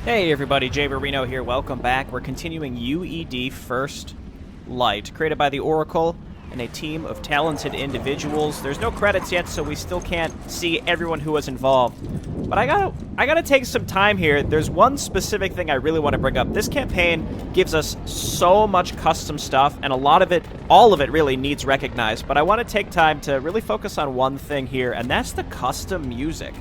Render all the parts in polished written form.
Hey everybody, Jay Marino here. Welcome back. We're continuing UED First Light, created by the Oracle and a team of talented individuals. There's no credits yet, so we still can't see everyone who was involved. But I gotta take some time here. There's one specific thing I really want to bring up. This campaign gives us so much custom stuff, and a lot of it, all of it really needs recognized. But I want to take time to really focus on one thing here, and that's the custom music.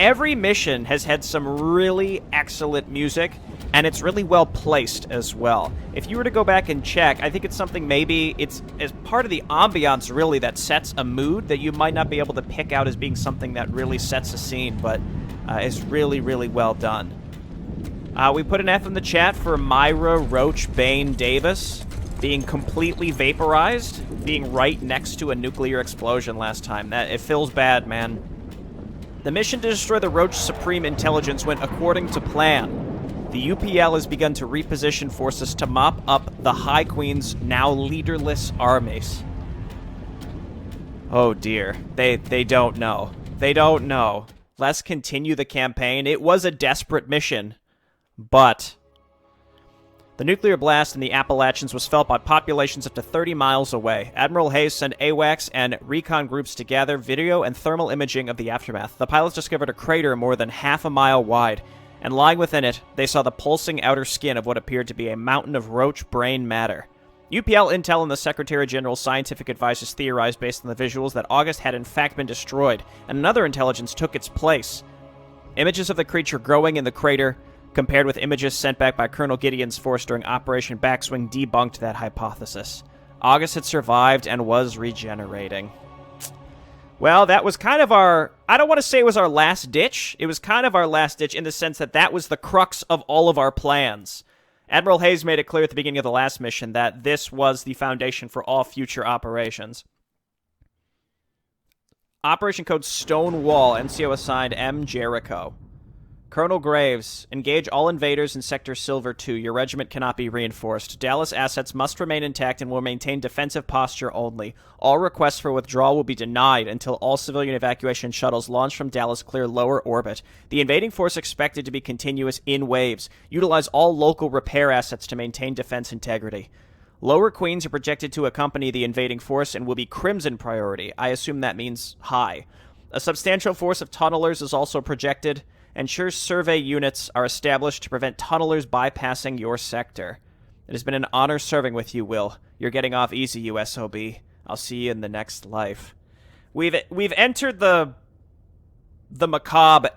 Every mission has had some really excellent music, and it's really well placed as well. If you were to go back and check, I think it's something maybe it's as part of the ambiance really that sets a mood that you might not be able to pick out as being something that really sets a scene, but is really, really well done. We put an F in the chat for Myra Roach Bain Davis being completely vaporized, being right next to a nuclear explosion last time. It feels bad, man. The mission to destroy the Roach Supreme Intelligence went according to plan. The UPL has begun to reposition forces to mop up the High Queen's now leaderless armies. Oh dear. They don't know. They don't know. Let's continue the campaign. It was a desperate mission, but the nuclear blast in the Appalachians was felt by populations up to 30 miles away. Admiral Hayes sent AWACS and recon groups to gather video and thermal imaging of the aftermath. The pilots discovered a crater more than half a mile wide, and lying within it, they saw the pulsing outer skin of what appeared to be a mountain of roach brain matter. UPL Intel and the Secretary General's scientific advisors theorized based on the visuals that August had in fact been destroyed, and another intelligence took its place. Images of the creature growing in the crater, compared with images sent back by Colonel Gideon's force during Operation Backswing, debunked that hypothesis. August had survived and was regenerating. Well, that was kind of our... I don't want to say it was our last ditch. It was kind of our last ditch in the sense that that was the crux of all of our plans. Admiral Hayes made it clear at the beginning of the last mission that this was the foundation for all future operations. Operation Code Stonewall, NCO assigned M. Jericho. Colonel Graves, engage all invaders in Sector Silver 2. Your regiment cannot be reinforced. Dallas assets must remain intact and will maintain defensive posture only. All requests for withdrawal will be denied until all civilian evacuation shuttles launched from Dallas clear lower orbit. The invading force expected to be continuous in waves. Utilize all local repair assets to maintain defense integrity. Lower Queens are projected to accompany the invading force and will be Crimson priority. I assume that means high. A substantial force of tunnelers is also projected. Ensure survey units are established to prevent tunnelers bypassing your sector. It has been an honor serving with you, Will. You're getting off easy, USOB. I'll see you in the next life. We've entered the macabre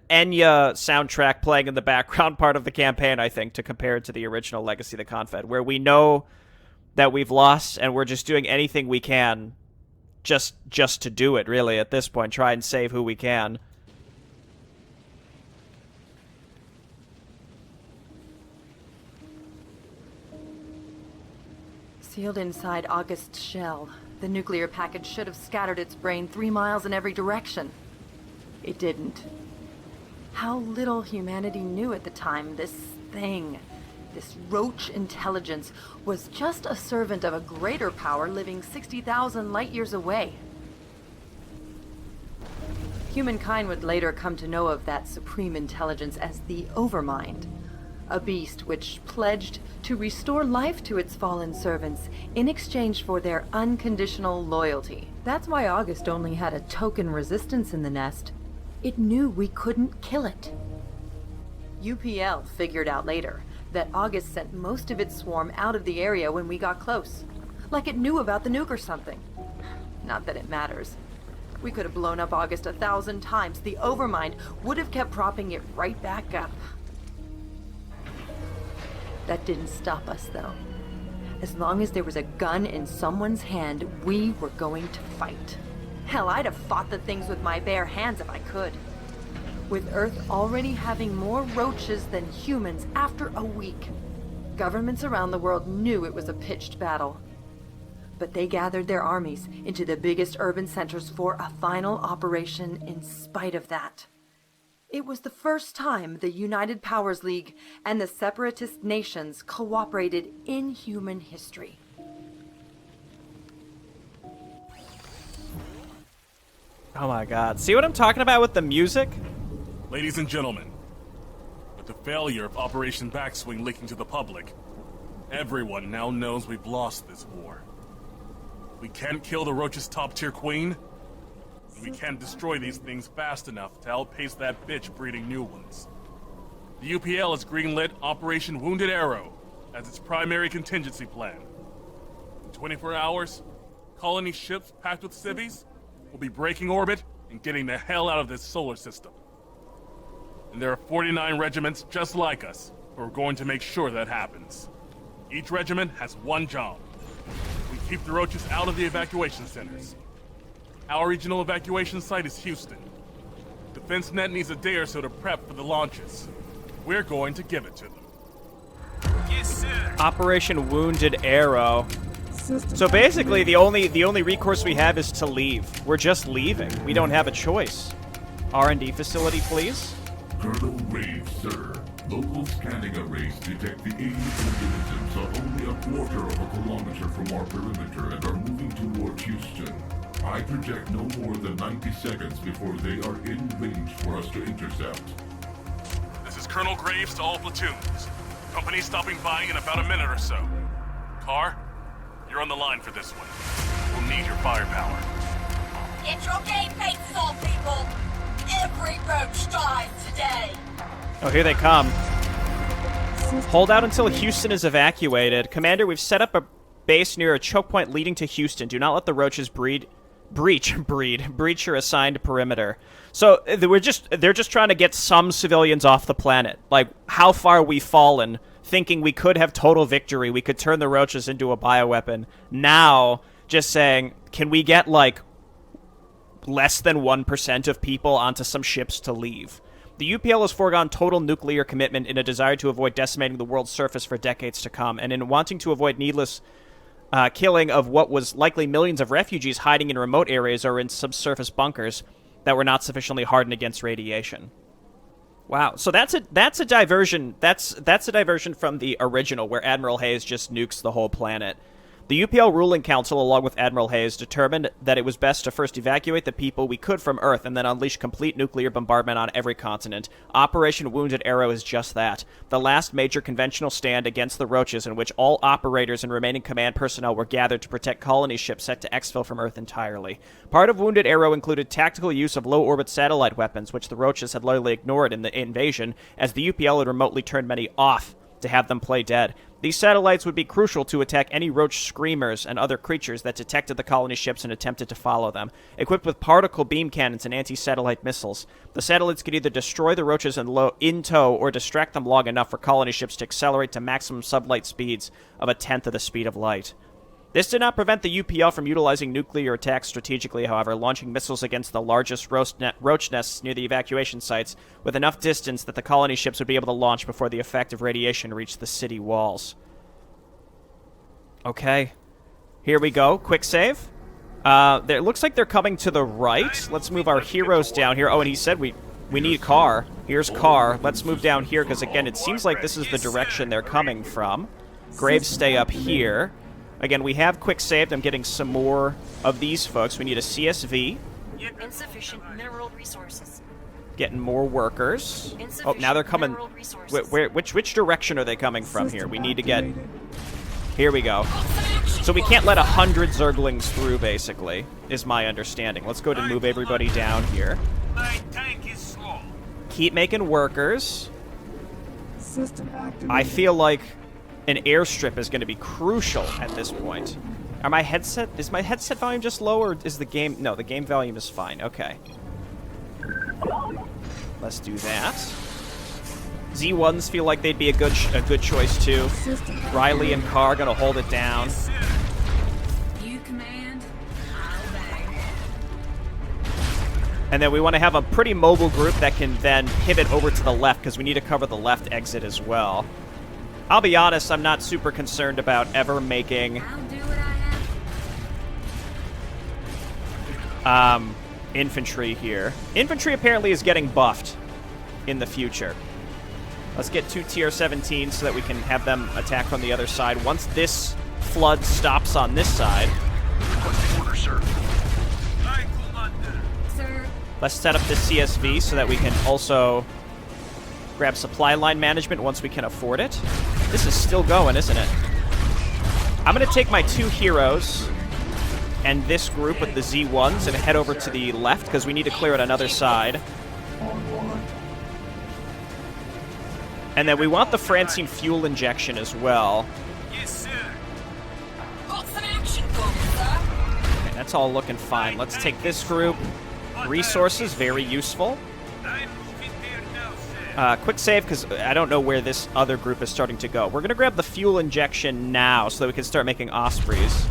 Enya soundtrack playing in the background part of the campaign, I think, to compare it to the original Legacy of the Confed, where we know that we've lost and we're just doing anything we can just to do it, really, at this point. Try and save who we can. Sealed inside August's shell, the nuclear package should have scattered its brain 3 miles in every direction. It didn't. How little humanity knew at the time this thing, this roach intelligence, was just a servant of a greater power living 60,000 light-years away. Humankind would later come to know of that supreme intelligence as the Overmind. A beast which pledged to restore life to its fallen servants in exchange for their unconditional loyalty. That's why August only had a token resistance in the nest. It knew we couldn't kill it. UPL figured out later that August sent most of its swarm out of the area when we got close. Like it knew about the nuke or something. Not that it matters. We could have blown up August 1,000 times. The Overmind would have kept propping it right back up. That didn't stop us, though. As long as there was a gun in someone's hand, we were going to fight. Hell, I'd have fought the things with my bare hands if I could. With Earth already having more roaches than humans after a week, governments around the world knew it was a pitched battle. But they gathered their armies into the biggest urban centers for a final operation in spite of that. It was the first time the United Powers League and the separatist nations cooperated in human history. Oh my god. See what I'm talking about with the music? Ladies and gentlemen, the failure of Operation Backswing leaking to the public, everyone now knows we've lost this war. We can't kill the Roach's top-tier queen, and we can't destroy these things fast enough to outpace that bitch breeding new ones. The UPL has greenlit Operation Wounded Arrow as its primary contingency plan. In 24 hours, colony ships packed with civvies will be breaking orbit and getting the hell out of this solar system. And there are 49 regiments just like us who are going to make sure that happens. Each regiment has one job. We keep the Roaches out of the evacuation centers. Our regional evacuation site is Houston. Defense Net needs a day or so to prep for the launches. We're going to give it to them. Yes, sir. Operation Wounded Arrow. So basically, the only recourse we have is to leave. We're just leaving. We don't have a choice. R&D facility, please. Colonel Graves, sir. Local scanning arrays detect the alien organisms are only a quarter of a kilometer from our perimeter and are moving toward Houston. I project no more than 90 seconds before they are in range for us to intercept. This is Colonel Graves to all platoons. Company stopping by in about a minute or so. Carr, you're on the line for this one. We'll need your firepower. Get your game faces on, people! Every roach dies today! Oh, here they come. Hold out until Houston is evacuated. Commander, we've set up a base near a choke point leading to Houston. Do not let the Roaches breach your assigned perimeter. So they're just trying to get some civilians off the planet. Like, how far we've fallen, thinking we could have total victory, we could turn the Roaches into a bioweapon. Now, just saying, can we get, like, less than 1% of people onto some ships to leave? The UPL has foregone total nuclear commitment in a desire to avoid decimating the world's surface for decades to come, and in wanting to avoid needless killing of what was likely millions of refugees hiding in remote areas or in subsurface bunkers that were not sufficiently hardened against radiation. Wow, so that's a diversion. That's a diversion from the original, where Admiral Hayes just nukes the whole planet. The UPL Ruling Council, along with Admiral Hayes, determined that it was best to first evacuate the people we could from Earth and then unleash complete nuclear bombardment on every continent. Operation Wounded Arrow is just that. The last major conventional stand against the Roaches, in which all operators and remaining command personnel were gathered to protect colony ships set to exfil from Earth entirely. Part of Wounded Arrow included tactical use of low-orbit satellite weapons, which the Roaches had loyally ignored in the invasion, as the UPL had remotely turned many off to have them play dead. These satellites would be crucial to attack any Roach screamers and other creatures that detected the colony ships and attempted to follow them. Equipped with particle beam cannons and anti-satellite missiles, the satellites could either destroy the Roaches in tow or distract them long enough for colony ships to accelerate to maximum sublight speeds of 1/10 of the speed of light. This did not prevent the UPL from utilizing nuclear attacks strategically, however, launching missiles against the largest roach nests near the evacuation sites with enough distance that the colony ships would be able to launch before the effect of radiation reached the city walls. Okay. Here we go. Quick save. It looks like they're coming to the right. Let's move our heroes down here. Oh, and he said we need Carr. Here's Carr. Let's move down here, because, again, it seems like this is the direction they're coming from. Graves, stay up here. Again, we have quick saved. I'm getting some more of these folks. We need a CSV. Insufficient mineral resources. Getting more workers. Oh, now they're coming. Which direction are they coming from here? We need to get... Here we go. So we can't let 100 Zerglings through, basically, is my understanding. Let's go ahead and move everybody down here. My tank is slow. Keep making workers. I feel like an airstrip is going to be crucial at this point. Is my headset volume just low, or is the game... No, the game volume is fine. Okay. Let's do that. Z1s feel like they'd be a good choice, too. Riley and Carr going to hold it down. You command, I'll bang. And then we want to have a pretty mobile group that can then pivot over to the left, because we need to cover the left exit as well. I'll be honest, I'm not super concerned about ever making I'll do what I have. Infantry here. Infantry apparently is getting buffed in the future. Let's get 2 tier 17 so that we can have them attack from the other side. Once this flood stops on this side, Order, sir. Aye, Commander. Sir, let's set up the CSV so that we can also Grab supply line management once we can afford it. This is still going, isn't it? I'm going to take my 2 heroes and this group with the Z1s and head over to the left because we need to clear out another side. And then we want the Francine fuel injection as well. Yes, sir. Got some action for you, sir. Okay, that's all looking fine. Let's take this group. Resources, very useful. I'm moving there now, sir. Quick save, because I don't know where this other group is starting to go. We're going to grab the fuel injection now so that we can start making Ospreys.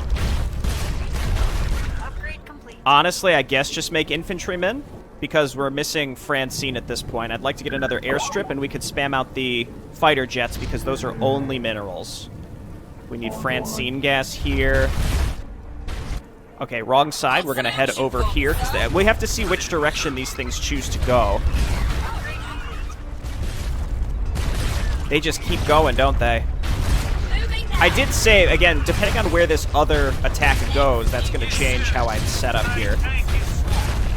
Upgrade complete. Honestly, I guess just make infantrymen, because we're missing Francine at this point. I'd like to get another airstrip, and we could spam out the fighter jets, because those are only minerals. We need Francine gas here. Okay, wrong side. We're going to head over here, because we have to see which direction these things choose to go. They just keep going, don't they? I did say, again, depending on where this other attack goes, that's going to change how I set up here.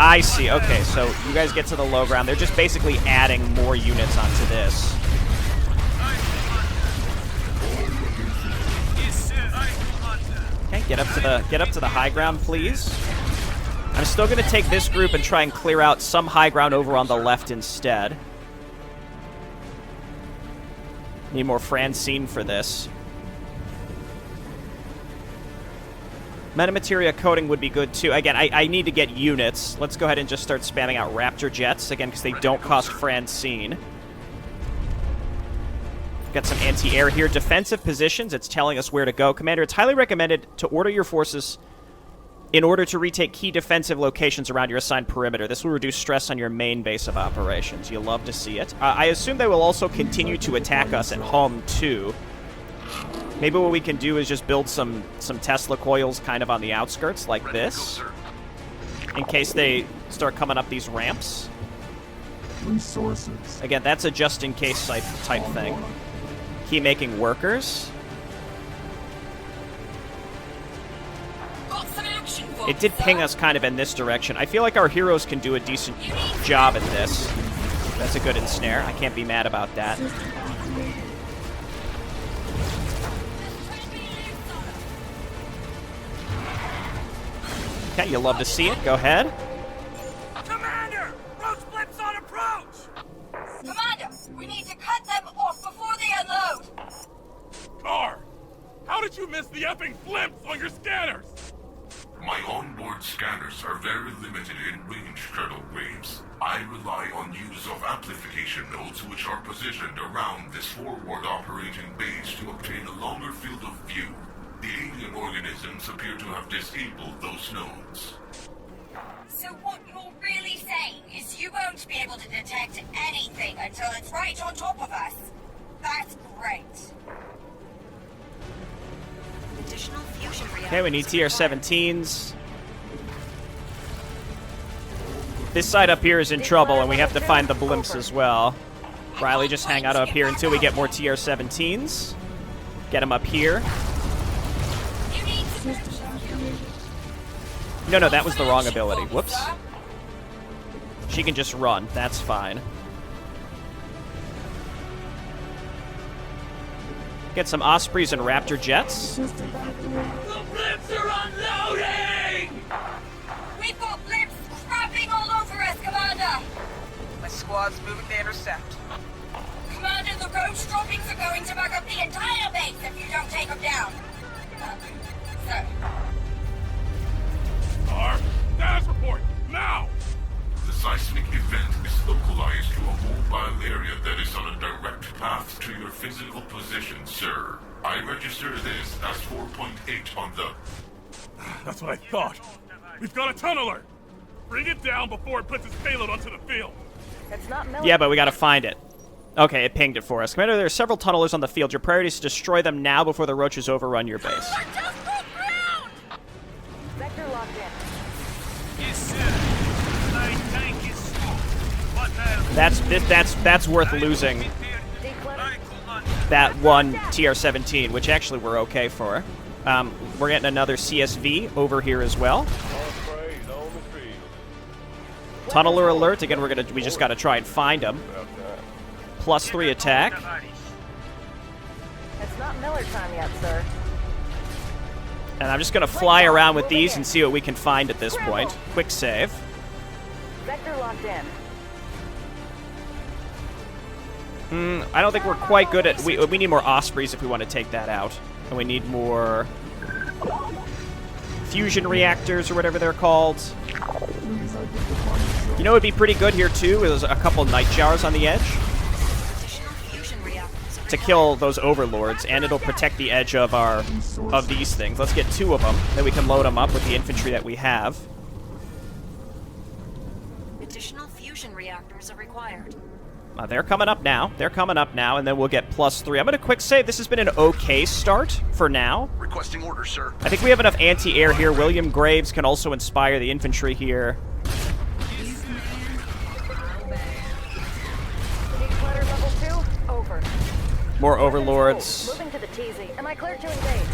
I see. Okay, so you guys get to the low ground. They're just basically adding more units onto this. Okay, get up to the high ground, please. I'm still going to take this group and try and clear out some high ground over on the left instead. Need more Francine for this. Metamateria coating would be good, too. Again, I need to get units. Let's go ahead and just start spamming out Raptor jets, again, because they don't cost Francine. Got some anti-air here. Defensive positions, it's telling us where to go. Commander, it's highly recommended to order your forces in order to retake key defensive locations around your assigned perimeter. This will reduce stress on your main base of operations. You'll love to see it. I assume they will also continue to attack us at home, too. Maybe what we can do is just build some Tesla coils kind of on the outskirts, like this, in case they start coming up these ramps. Resources. Again, that's a just-in-case type thing. Keep making workers. Got some action for It did ping us kind of in this direction. I feel like our heroes can do a decent job at this. That's a good ensnare. I can't be mad about that. Okay, you'll love to see it. Go ahead. Commander! Roach blips on approach! Commander, we need to cut them off before they unload. Car! How did you miss the effing blimps on your scanners? My onboard scanners are very limited in range shuttle waves. I rely on use of amplification nodes which are positioned around this forward operating base to obtain a longer field of view. The alien organisms appear to have disabled those nodes. So what you're really saying is you won't be able to detect anything until it's right on top of us. That's great. Additional fusion reactors. Okay, we need TR-17s. This side up here is in trouble, and we have to find the blimps as well. Riley, just hang out up here until we get more TR-17s. Get them up here. No, that was the wrong ability. Whoops. She can just run. That's fine. Get some Ospreys and Raptor jets. The blips are unloading! We've got blimps crapping all over us, Commander! My squad's moving to intercept. Commander, the roach droppings are going to back up the entire base if you don't take them down. Sir. Car! Status report! Now! The seismic event is localized to a mobile area that is on a direct path to your physical position, sir. I register this as 4.8 on the... That's what I thought. We've got a tunneler! Bring it down before it puts its payload onto the field. That's not Yeah, but we gotta find it. Okay, it pinged it for us. Commander, there are several tunnelers on the field. Your priority is to destroy them now before the roaches overrun your base. Sector locked in. Yes, sir. My tank is full. What now? That's worth losing I command. that one TR-17, which actually we're okay for. We're getting another CSV over here as well. Tunneler alert. Again, we just gotta try and find them. +3 attack. It's not Miller time yet, sir. And I'm just going to fly around with these and see what we can find at this point. Quick save. Vector locked in. I don't think we're quite good at... We need more Ospreys if we want to take that out. And we need more... fusion reactors or whatever they're called. You know what would be pretty good here, too, is a couple Nightjars on the edge. To kill those overlords, and it'll protect the edge of these things. Let's get 2 of them, then we can load them up with the infantry that we have. Additional fusion reactors are required. They're coming up now. They're coming up now, and then we'll get +3. I'm going to quick save. This has been an okay start for now. Requesting orders, sir. I think we have enough anti-air here. William Graves can also inspire the infantry here. Declutter level 2, over. More overlords. Moving to the TZ. Am I clear to engage?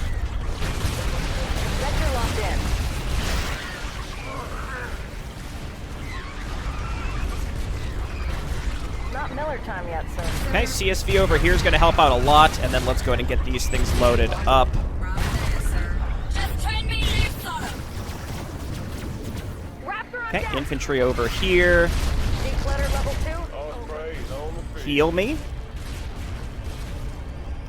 Vector locked in. Not Miller time yet, sir. Okay, CSV over here is going to help out a lot, and then let's go ahead and get these things loaded up. Just turn me loose on him. Okay, infantry over here. Declutter level 2. Heal me.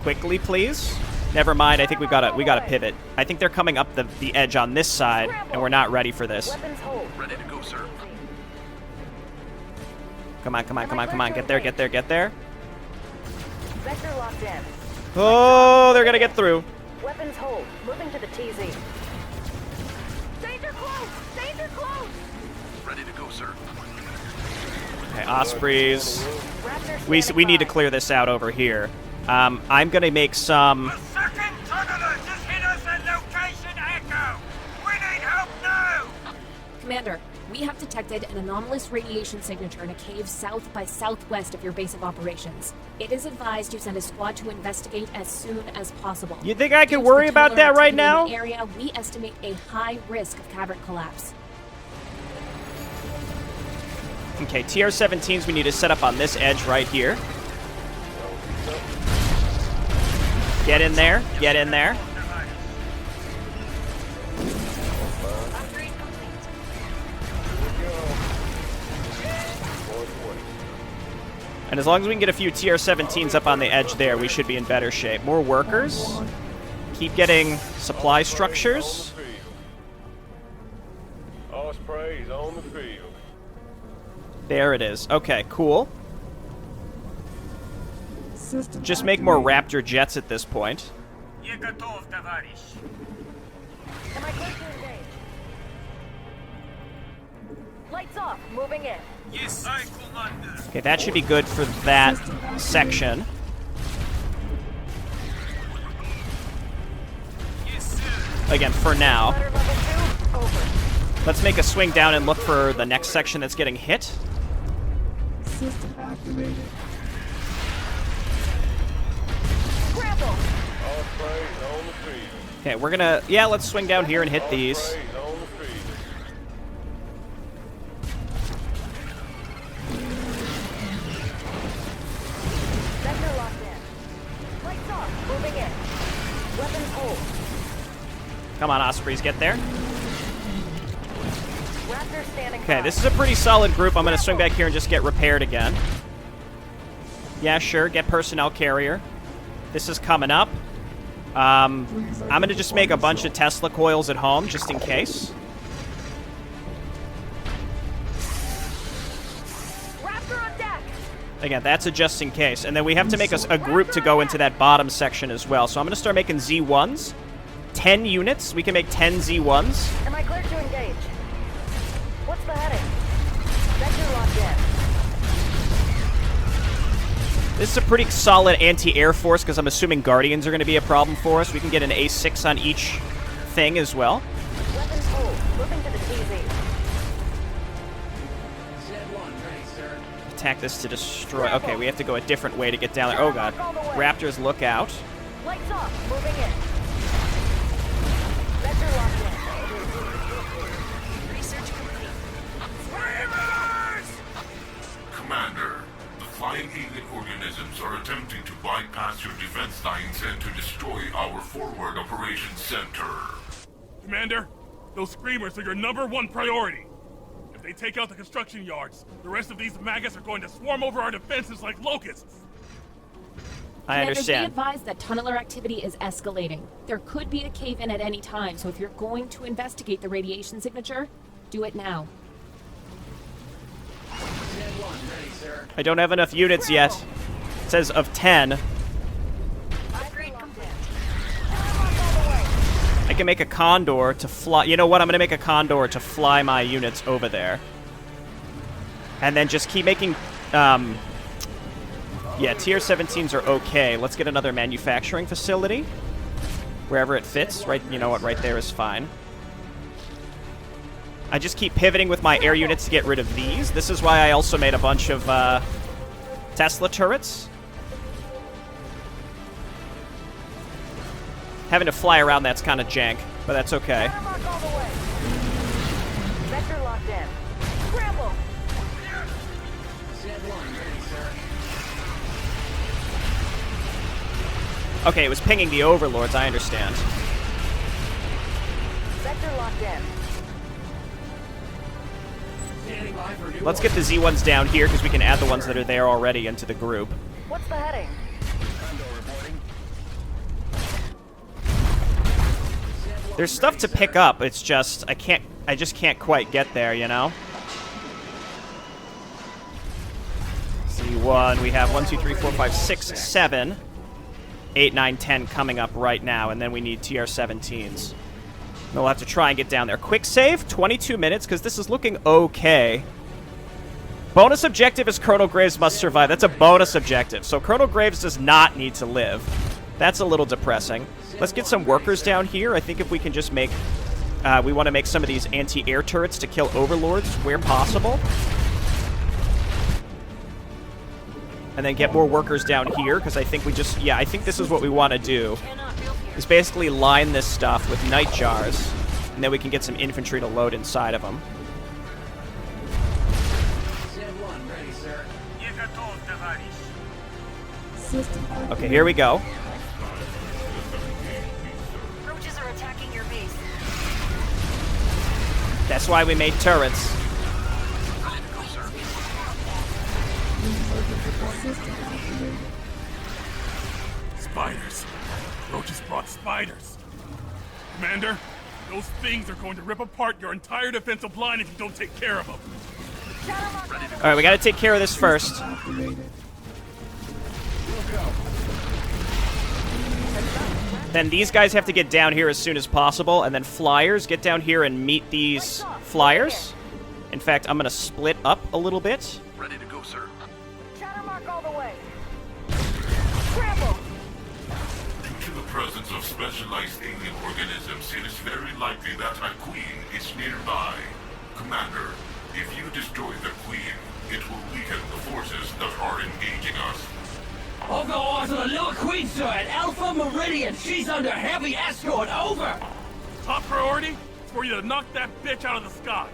Quickly, please. Never mind, I think we gotta pivot. I think they're coming up the edge on this side, and we're not ready for this. Weapons hold. Ready to go, sir. Come on, come on, come on, come on. Get there, get there, get there. Vector locked in. Oh, they're gonna get through. Weapons hold. Moving to the TZ. Danger close! Danger close! Ready to go, sir. Okay, Ospreys. Raptor We need to clear this out over here. I'm gonna make some... Second tunneler just hit us at location Echo. We need help now. Commander, we have detected an anomalous radiation signature in a cave south by southwest of your base of operations. It is advised you send a squad to investigate as soon as possible. You think I can Due to worry the about that tunnel right activity now? in the area, we estimate a high risk of cavern collapse. Okay, TR-17s we need to set up on this edge right here. Get in there. Get in there. And as long as we can get a few TR-17s up on the edge there, we should be in better shape. More workers. Keep getting supply structures. Ospreys on the field. There it is. Okay, cool. Just make more Raptor jets at this point. Я готов, товарищ. Am I clear to engage? Lights off. Moving in. Yes, sir, Commander. Okay, that should be good for that section. Yes, sir. Again, for now. Declutter level 2, over. Let's make a swing down and look for the next section that's getting hit. System activated. Scramble! Ospreys on the field. Okay, we're gonna... Yeah, let's swing down here and hit these. Ospreys on the field. Vector locked in. Lights off. Moving in. Weapons hold. Come on, Ospreys, get there. Raptor standing Okay, by. this is a pretty solid group. I'm gonna swing back here and just get repaired again. Yeah, sure, get personnel carrier. This is coming up. I'm gonna just make a bunch of Tesla coils at home, just in case. Raptor on deck! Again, that's a just in case. And then we have to make a group to go into that bottom section as well. So I'm gonna start making Z1s. 10 units. We can make 10 Z1s. Am I clear to engage? What's the heading? Vector locked in. This is a pretty solid anti-air force because I'm assuming Guardians are going to be a problem for us. We can get an A6 on each thing as well. Weapons hold. Moving to the TZ. Attack this to destroy. Okay, we have to go a different way to get down there. Oh god. Raptors, look out. Lights off. Moving in. Vector locked in. Research complete. Commander, the Flying Alien Organization organisms are attempting to bypass your defense lines and to destroy our forward operations center. Commander, those screamers are your #1 priority. If they take out the construction yards, the rest of these maggots are going to swarm over our defenses like locusts. I understand. Be advised that tunneler activity is escalating. There could be a cave-in at any time, so if you're going to investigate the radiation signature, do it now. I don't have enough units yet. It says of 10. I can make a condor to fly. You know what? I'm going to make a condor to fly my units over there. And then just keep making... yeah, tier 17s are okay. Let's get another manufacturing facility. Wherever it fits. Right, you know what? Right there is fine. I just keep pivoting with my air units to get rid of these. This is why I also made a bunch of Tesla turrets. Having to fly around, that's kind of jank, but that's okay. Sector locked in. Scramble! Okay, it was pinging the overlords, I understand. Sector locked in. Let's get the Z1s down here, because we can add the ones that are there already into the group. What's the heading? There's stuff to pick up, it's just, I just can't quite get there, you know? Z1, we have 1, 2, 3, 4, 5, 6, 7, 8, 9, 10 coming up right now, and then we need TR-17s. We'll have to try and get down there. Quick save, 22 minutes, because this is looking okay. Bonus objective is Colonel Graves must survive. That's a bonus objective, so Colonel Graves does not need to live. That's a little depressing. Let's get some workers down here. I think if we can just make... we want to make some of these anti-air turrets to kill overlords where possible. And then get more workers down here, because I think we just... Yeah, I think this is what we want to do. Is basically line this stuff with night jars, and then we can get some infantry to load inside of them. Okay, here we go. Roaches are attacking your base. That's why we made turrets. Spiders. Roaches brought spiders. Commander, those things are going to rip apart your entire defensive line if you don't take care of them. Alright, we gotta take care of this first. Then these guys have to get down here as soon as possible, and then flyers, get down here and meet these flyers. In fact, I'm gonna split up a little bit. Ready to go, sir. Chattermark all the way. Scramble! Due to the presence of specialized alien organisms, it is very likely that a queen is nearby. Commander, if you destroy the queen, it will weaken the forces that are engaging us. I've got eyes on a little queen, sir, at Alpha Meridian. She's under heavy escort. Over. Top priority is for you to knock that bitch out of the sky.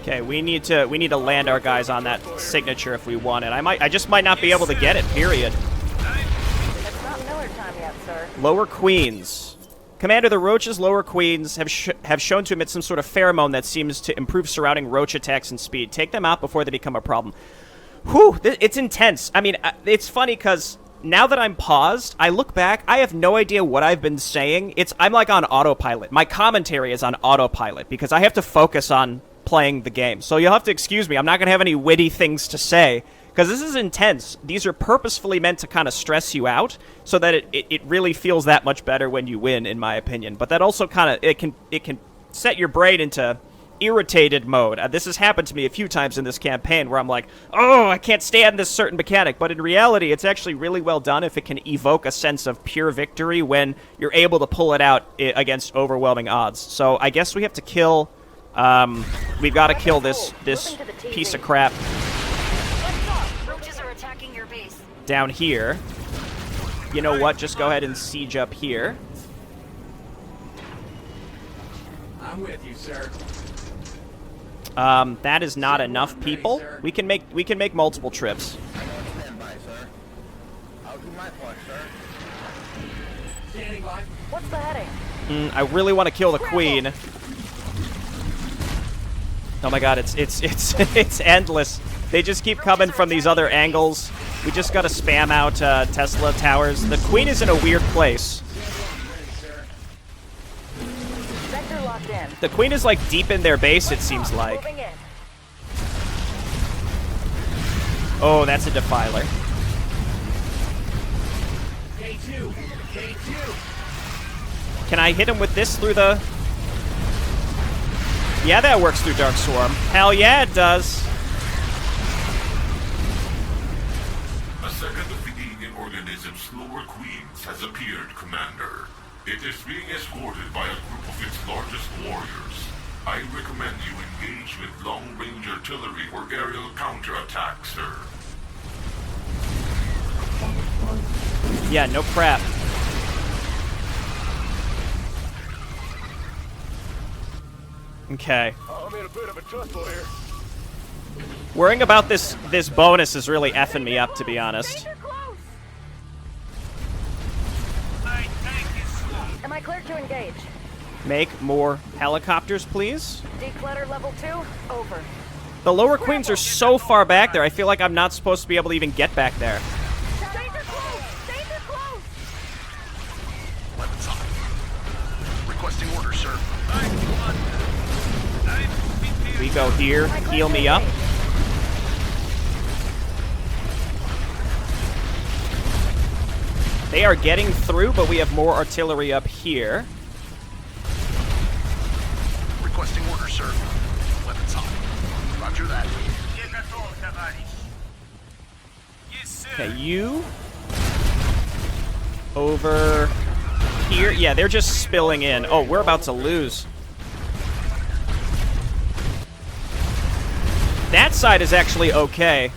Okay, we need to land our guys on that signature if we want it. I just might not be able to get it, period. It's not Miller time yet, sir. Lower Queens. Commander, the Roach's lower Queens have shown to emit some sort of pheromone that seems to improve surrounding Roach attacks and speed. Take them out before they become a problem. Whew, it's intense. I mean, it's funny because now that I'm paused, I look back, I have no idea what I've been saying. I'm like on autopilot. My commentary is on autopilot because I have to focus on playing the game. So you'll have to excuse me. I'm not going to have any witty things to say because this is intense. These are purposefully meant to kind of stress you out so that it really feels that much better when you win, in my opinion. But that also kind of, it can set your brain into irritated mode. This has happened to me a few times in this campaign where I'm like, oh, I can't stand this certain mechanic. But in reality, it's actually really well done if it can evoke a sense of pure victory when you're able to pull it out against overwhelming odds. So I guess we have to kill... we've got to kill this piece of crap Roaches are attacking your base. down here. You know what? Just go ahead and siege up here. I'm with you, sir. That is not enough people. We can make multiple trips. I'll do my part, sir. Standing by. What's the heading? I really want to kill the queen. Oh my god, it's it's endless. They just keep coming from these other angles. We just gotta spam out Tesla towers. The queen is in a weird place. Sector locked in. The queen is like deep in their base, it seems like. Moving in. Oh, that's a defiler. K2. K2. Can I hit him with this through the... Yeah, that works through Dark Swarm. Hell yeah, it does. A second of the alien organism's lower queens has appeared, Commander. It is being escorted by a group of its largest warriors. I recommend you engage with long-range artillery or aerial counterattack, sir. Yeah, no crap. Okay. I'm in a bit of a tussle here. Worrying about this bonus is really effing me up, to be honest. Am I cleared to engage? Make more helicopters, please. Declutter level 2? Over. The lower queens are so far back there, I feel like I'm not supposed to be able to even get back there. Danger close! Danger close! Weapons on. Requesting orders, sir. We go here, heal me up. They are getting through, but we have more artillery up here. Requesting orders, sir. Weapons on. Roger that. Okay, you over here. Yeah, they're just spilling in. Oh, we're about to lose. That side is actually okay.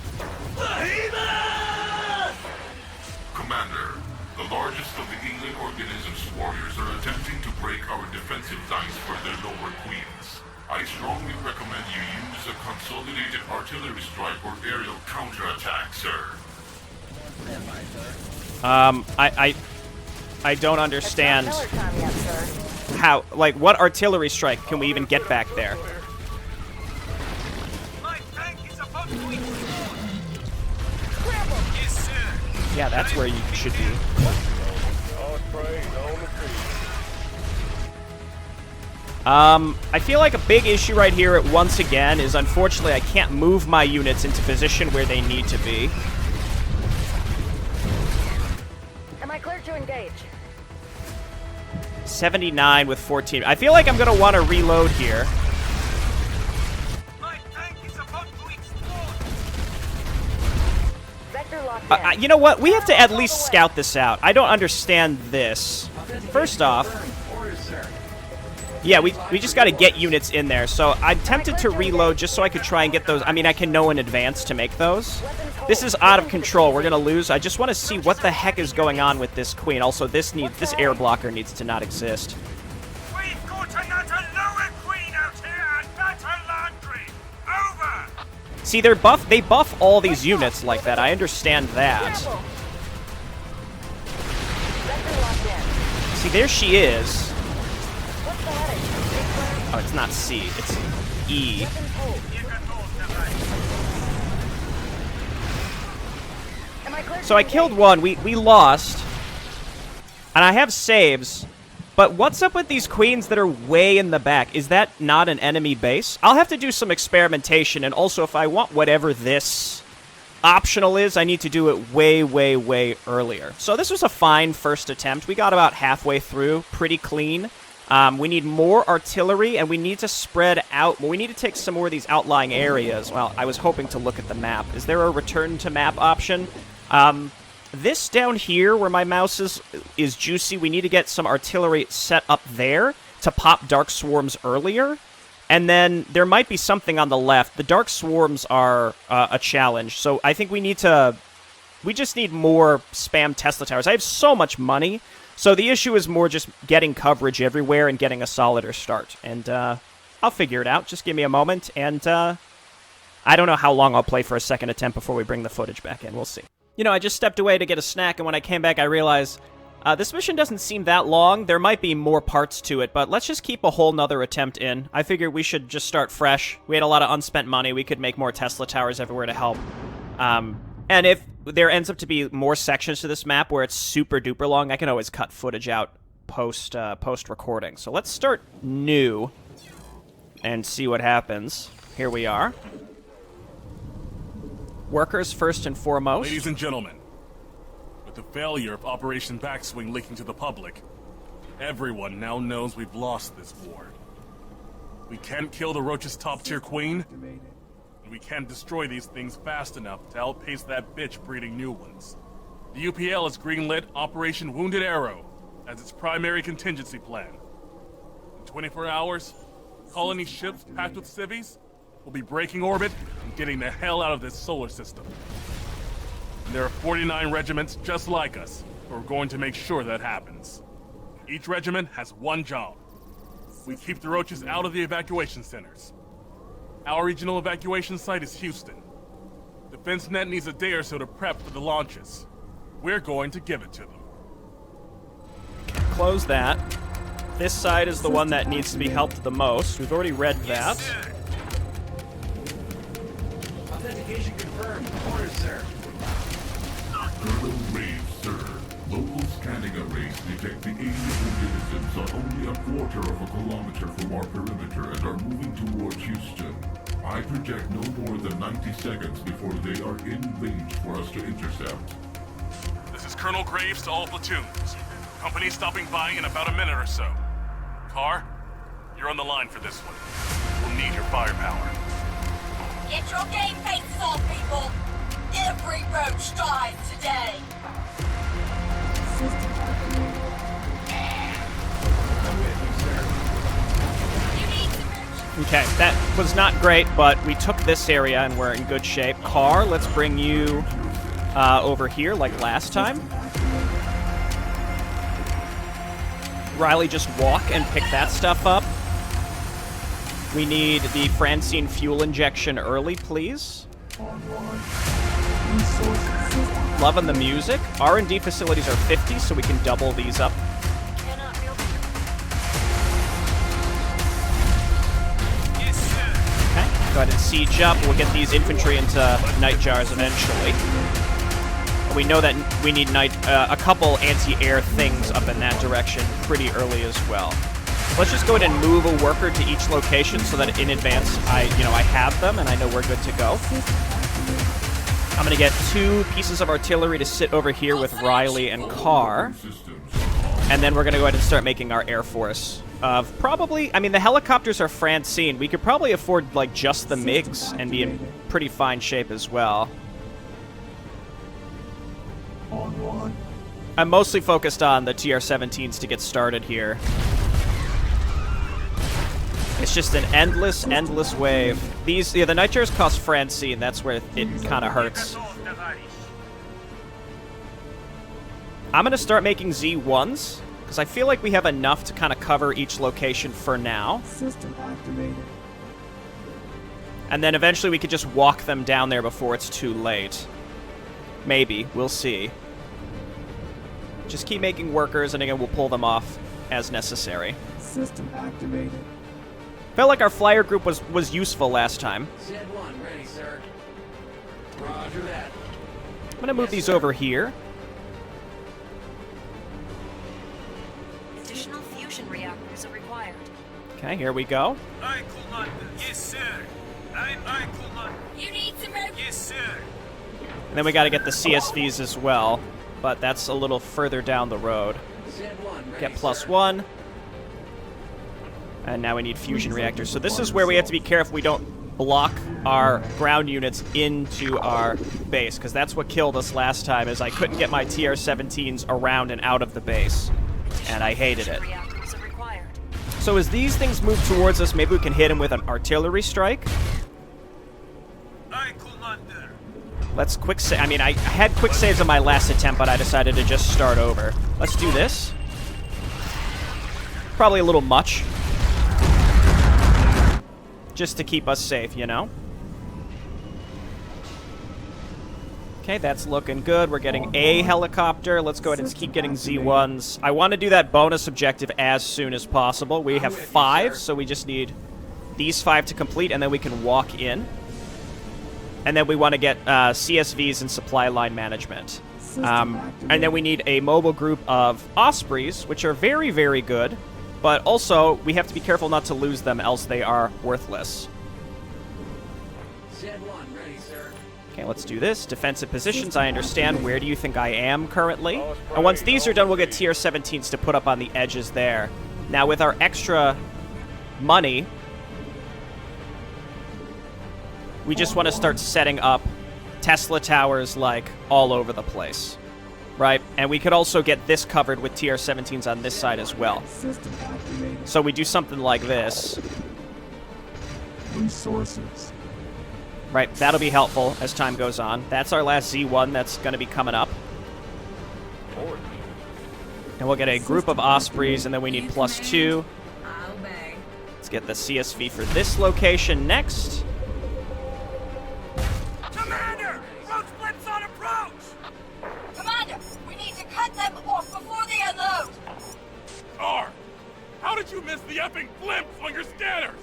Commander, the largest of the alien organism's warriors are attempting to break our defensive lines for their lower queens. I strongly recommend you use a consolidated artillery strike or aerial counterattack, sir. I don't understand It's not killer time yet, sir. how, like, what artillery strike can we even get back there? My tank is about to explode. Scramble! Yes, sir. Yeah, that's where you should be. All praise on the tree. I feel like a big issue right here, once again, is unfortunately I can't move my units into position where they need to be. Am I cleared to engage? 79 with 14. I feel like I'm going to want to reload here. My tank is about to explode. Sector locked in. You know what? We have to at least scout this out. I don't understand this. First off, yeah, we just got to get units in there. So I'm tempted to reload just so I could try and get those. I mean, I can know in advance to make those. This is out of control. We're going to lose. I just want to see what the heck is going on with this queen. Also, this air blocker needs to not exist. We've got another lower queen out here and better laundry. Over. See, they buff all these units like that. I understand that. Scramble! Sector locked in. See, there she is. What's the heading? Declutter. Oh, it's not C. It's E. Weapons hold. Am I cleared So to I killed engage? one. We lost. And I have saves. But what's up with these queens that are way in the back? Is that not an enemy base? I'll have to do some experimentation. And also, if I want whatever this optional is, I need to do it way, way, way earlier. So this was a fine first attempt. We got about halfway through. Pretty clean. We need more artillery, and we need to spread out. Well, we need to take some more of these outlying areas. Well, I was hoping to look at the map. Is there a return to map option? This down here where my mouse is juicy. We need to get some artillery set up there to pop Dark Swarms earlier. And then there might be something on the left. The Dark Swarms are a challenge. So I think we just need more spam Tesla towers. I have so much money. So the issue is more just getting coverage everywhere and getting a solider start. And I'll figure it out. Just give me a moment. And I don't know how long I'll play for a second attempt before we bring the footage back in. We'll see. You know, I just stepped away to get a snack, and when I came back, I realized this mission doesn't seem that long. There might be more parts to it, but let's just keep a whole nother attempt in. I figured we should just start fresh. We had a lot of unspent money. We could make more Tesla towers everywhere to help. And if there ends up to be more sections to this map where it's super duper long, I can always cut footage out post recording. So let's start new and see what happens. Here we are. Workers first and foremost. Ladies and gentlemen, with the failure of Operation Backswing leaking to the public, everyone now knows we've lost this war. We can't kill the Roach's top-tier queen, and we can't destroy these things fast enough to outpace that bitch breeding new ones. The UPL has greenlit Operation Wounded Arrow as its primary contingency plan. In 24 hours, colony ships packed with civvies will be breaking orbit and getting the hell out of this solar system. And there are 49 regiments just like us who are going to make sure that happens. Each regiment has one job. We keep the Roaches out of the evacuation centers. Our regional evacuation site is Houston. DefenseNet needs a day or so to prep for the launches. We're going to give it to them. Close that. This side is the one that needs to be helped the most. We've already read that. Authentication confirmed. Orders, sir. Colonel Graves, sir. Local scanning arrays detect the alien organisms are only a quarter of a kilometer from our perimeter and are moving towards Houston. I project no more than 90 seconds before they are in range for us to intercept. This is Colonel Graves to all platoons. Company stopping by in about a minute or so. Carr, you're on the line for this one. We'll need your firepower. Get your game faces on, people! Every roach dies today! Okay, that was not great, but we took this area and we're in good shape. Carr, let's bring you over here like last time. Riley, just walk and pick that stuff up. We need the Francine fuel injection early, please. Loving the music. R&D facilities are 50, so we can double these up. Okay, go ahead and siege up. We'll get these infantry into nightjars eventually. We know that we need a couple anti-air things up in that direction pretty early as well. Let's just go ahead and move a worker to each location so that in advance I have them and I know we're good to go. I'm going to get 2 pieces of artillery to sit over here with Riley and Carr. And then we're going to go ahead and start making our Air Force. Probably, I mean, the helicopters are Francine. We could probably afford, like, just the MiGs and be in pretty fine shape as well. I'm mostly focused on the TR-17s to get started here. It's just an endless wave. These, the nightjars cost Francine. That's where it kind of hurts. I'm going to start making Z1s, because I feel like we have enough to kind of cover each location for now. System activated. And then eventually we could just walk them down there before it's too late. Maybe. We'll see. Just keep making workers, and again, we'll pull them off as necessary. System activated. Felt like our flyer group was useful last time. Set 1 ready, sir. Roger that. I'm going to move these over here. Additional fusion reactors are required. Okay, here we go. Aye, Commander. Yes, sir. Aye, Commander. You need some rope? Yes, sir. And then we got to get the CSVs as well, but that's a little further down the road. Set 1 ready, Get sir. +1. And now we need fusion reactors. So this is where we have to be careful we don't block our ground units into our base, because that's what killed us last time, is I couldn't get my TR-17s around and out of the base, and I hated it. So as these things move towards us, maybe we can hit them with an artillery strike. Aye, Commander. Let's quick save. I mean, I had quick saves on my last attempt, but I decided to just start over. Let's do this. Probably a little much. Just to keep us safe, you know? Okay, that's looking good. We're getting a helicopter. Let's go ahead and keep getting Z1s. I want to do that bonus objective as soon as possible. We have 5, so we just need these 5 to complete, and then we can walk in. And then we want to get CSVs and supply line management. And then we need a mobile group of Ospreys, which are very, very good. But also, we have to be careful not to lose them, else they are worthless. Okay, let's do this. Defensive positions, I understand. Where do you think I am currently? And once these are done, we'll get tier 17s to put up on the edges there. Now, with our extra money, we just want to start setting up Tesla towers, like, all over the place. Right? And we could also get this covered with tier 17s on this side as well. So we do something like this. Resources. Right, that'll be helpful as time goes on. That's our last Z1 that's going to be coming up. And we'll get a group of Ospreys, and then we need +2. Let's get the CSV for this location next. Commander! Roach blips on approach! Commander, we need to cut them off before they unload! R! How did you miss the epic blimps on your scanners?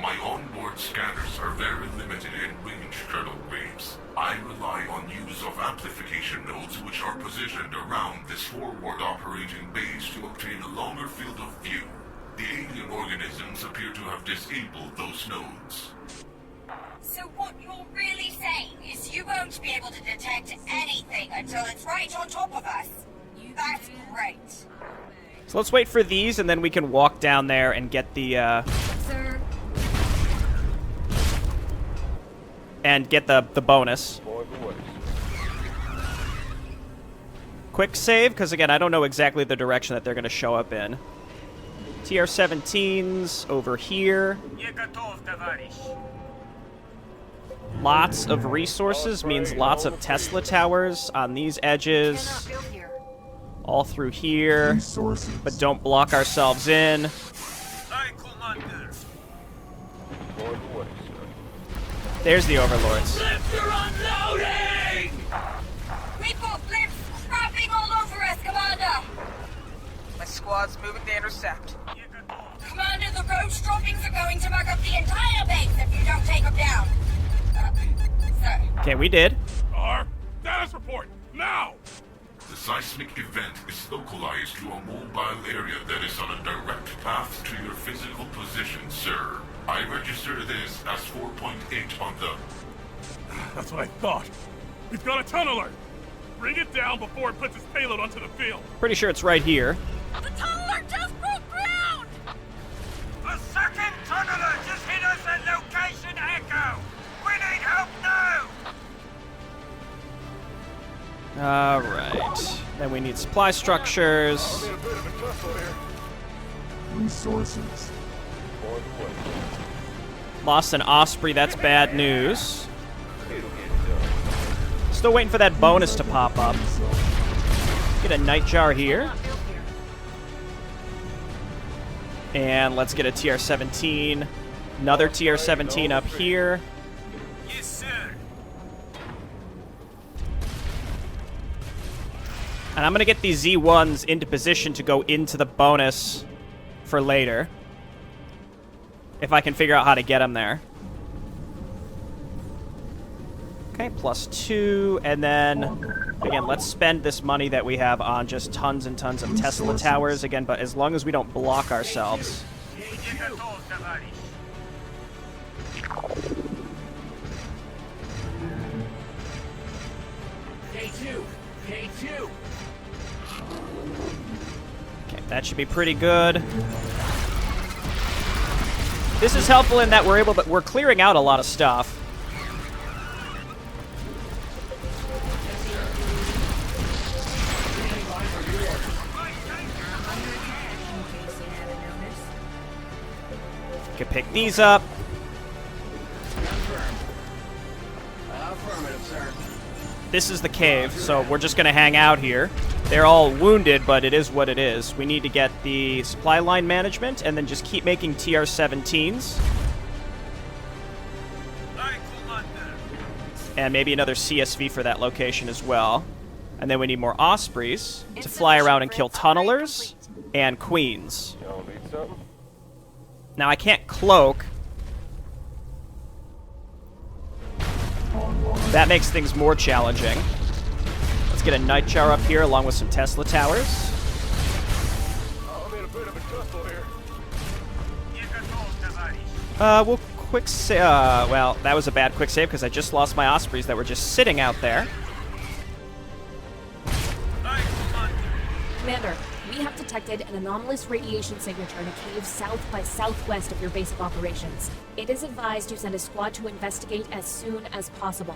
My onboard scanners are very limited in range, Colonel Graves. I rely on use of amplification nodes which are positioned around this forward operating base to obtain a longer field of view. The alien organisms appear to have disabled those nodes. So what you're really saying is you won't be able to detect anything until it's right on top of us. That's great. So let's wait for these, and then we can walk down there and get the, Sir. and get the bonus. Quick save, because again, I don't know exactly the direction that they're going to show up in. TR-17s over here. Lots of resources means lots of Tesla towers on these edges. All through here. But don't block ourselves in. There's the overlords. Blips are unloading! We've got blips crapping all over us, Commander! My squad's moving to intercept. Commander, the roach droppings are going to muck up the entire base if you don't take them down. Sir. Okay, we did. R, status report, now! The seismic event is localized to a mobile area that is on a direct path to your physical position, sir. I register this as 4.8 on the... That's what I thought. We've got a tunneler! Bring it down before it puts its payload onto the field. Pretty sure it's right here. The tunneler just broke ground! A second tunneler just hit us at location Echo! We need help now! Alright. Then we need supply structures. Resources. Lost an Osprey, that's bad news. Still waiting for that bonus to pop up. Get a nightjar here. And let's get a TR-17. Another TR-17 up here. Yes, sir. And I'm going to get these Z1s into position to go into the bonus for later. If I can figure out how to get them there. Okay, +2. And then, again, let's spend this money that we have on just tons and tons of Tesla towers. Again, but as long as we don't block ourselves. K2. Okay, that should be pretty good. This is helpful in that we're clearing out a lot of stuff. Can pick these up. This is the cave, so we're just going to hang out here. They're all wounded, but it is what it is. We need to get the supply line management and then just keep making TR-17s. And maybe another CSV for that location as well. And then we need more Ospreys to fly around and kill tunnelers and queens. Y'all need something? Now I can't cloak. That makes things more challenging. Let's get a Nightjar up here along with some Tesla towers. Oh, I'm in a bit of a tussle here. We'll quick save. Well, that was a bad quick save because I just lost my Ospreys that were just sitting out there. Commander, we have detected an anomalous radiation signature in a cave south by southwest of your base of operations. It is advised you send a squad to investigate as soon as possible.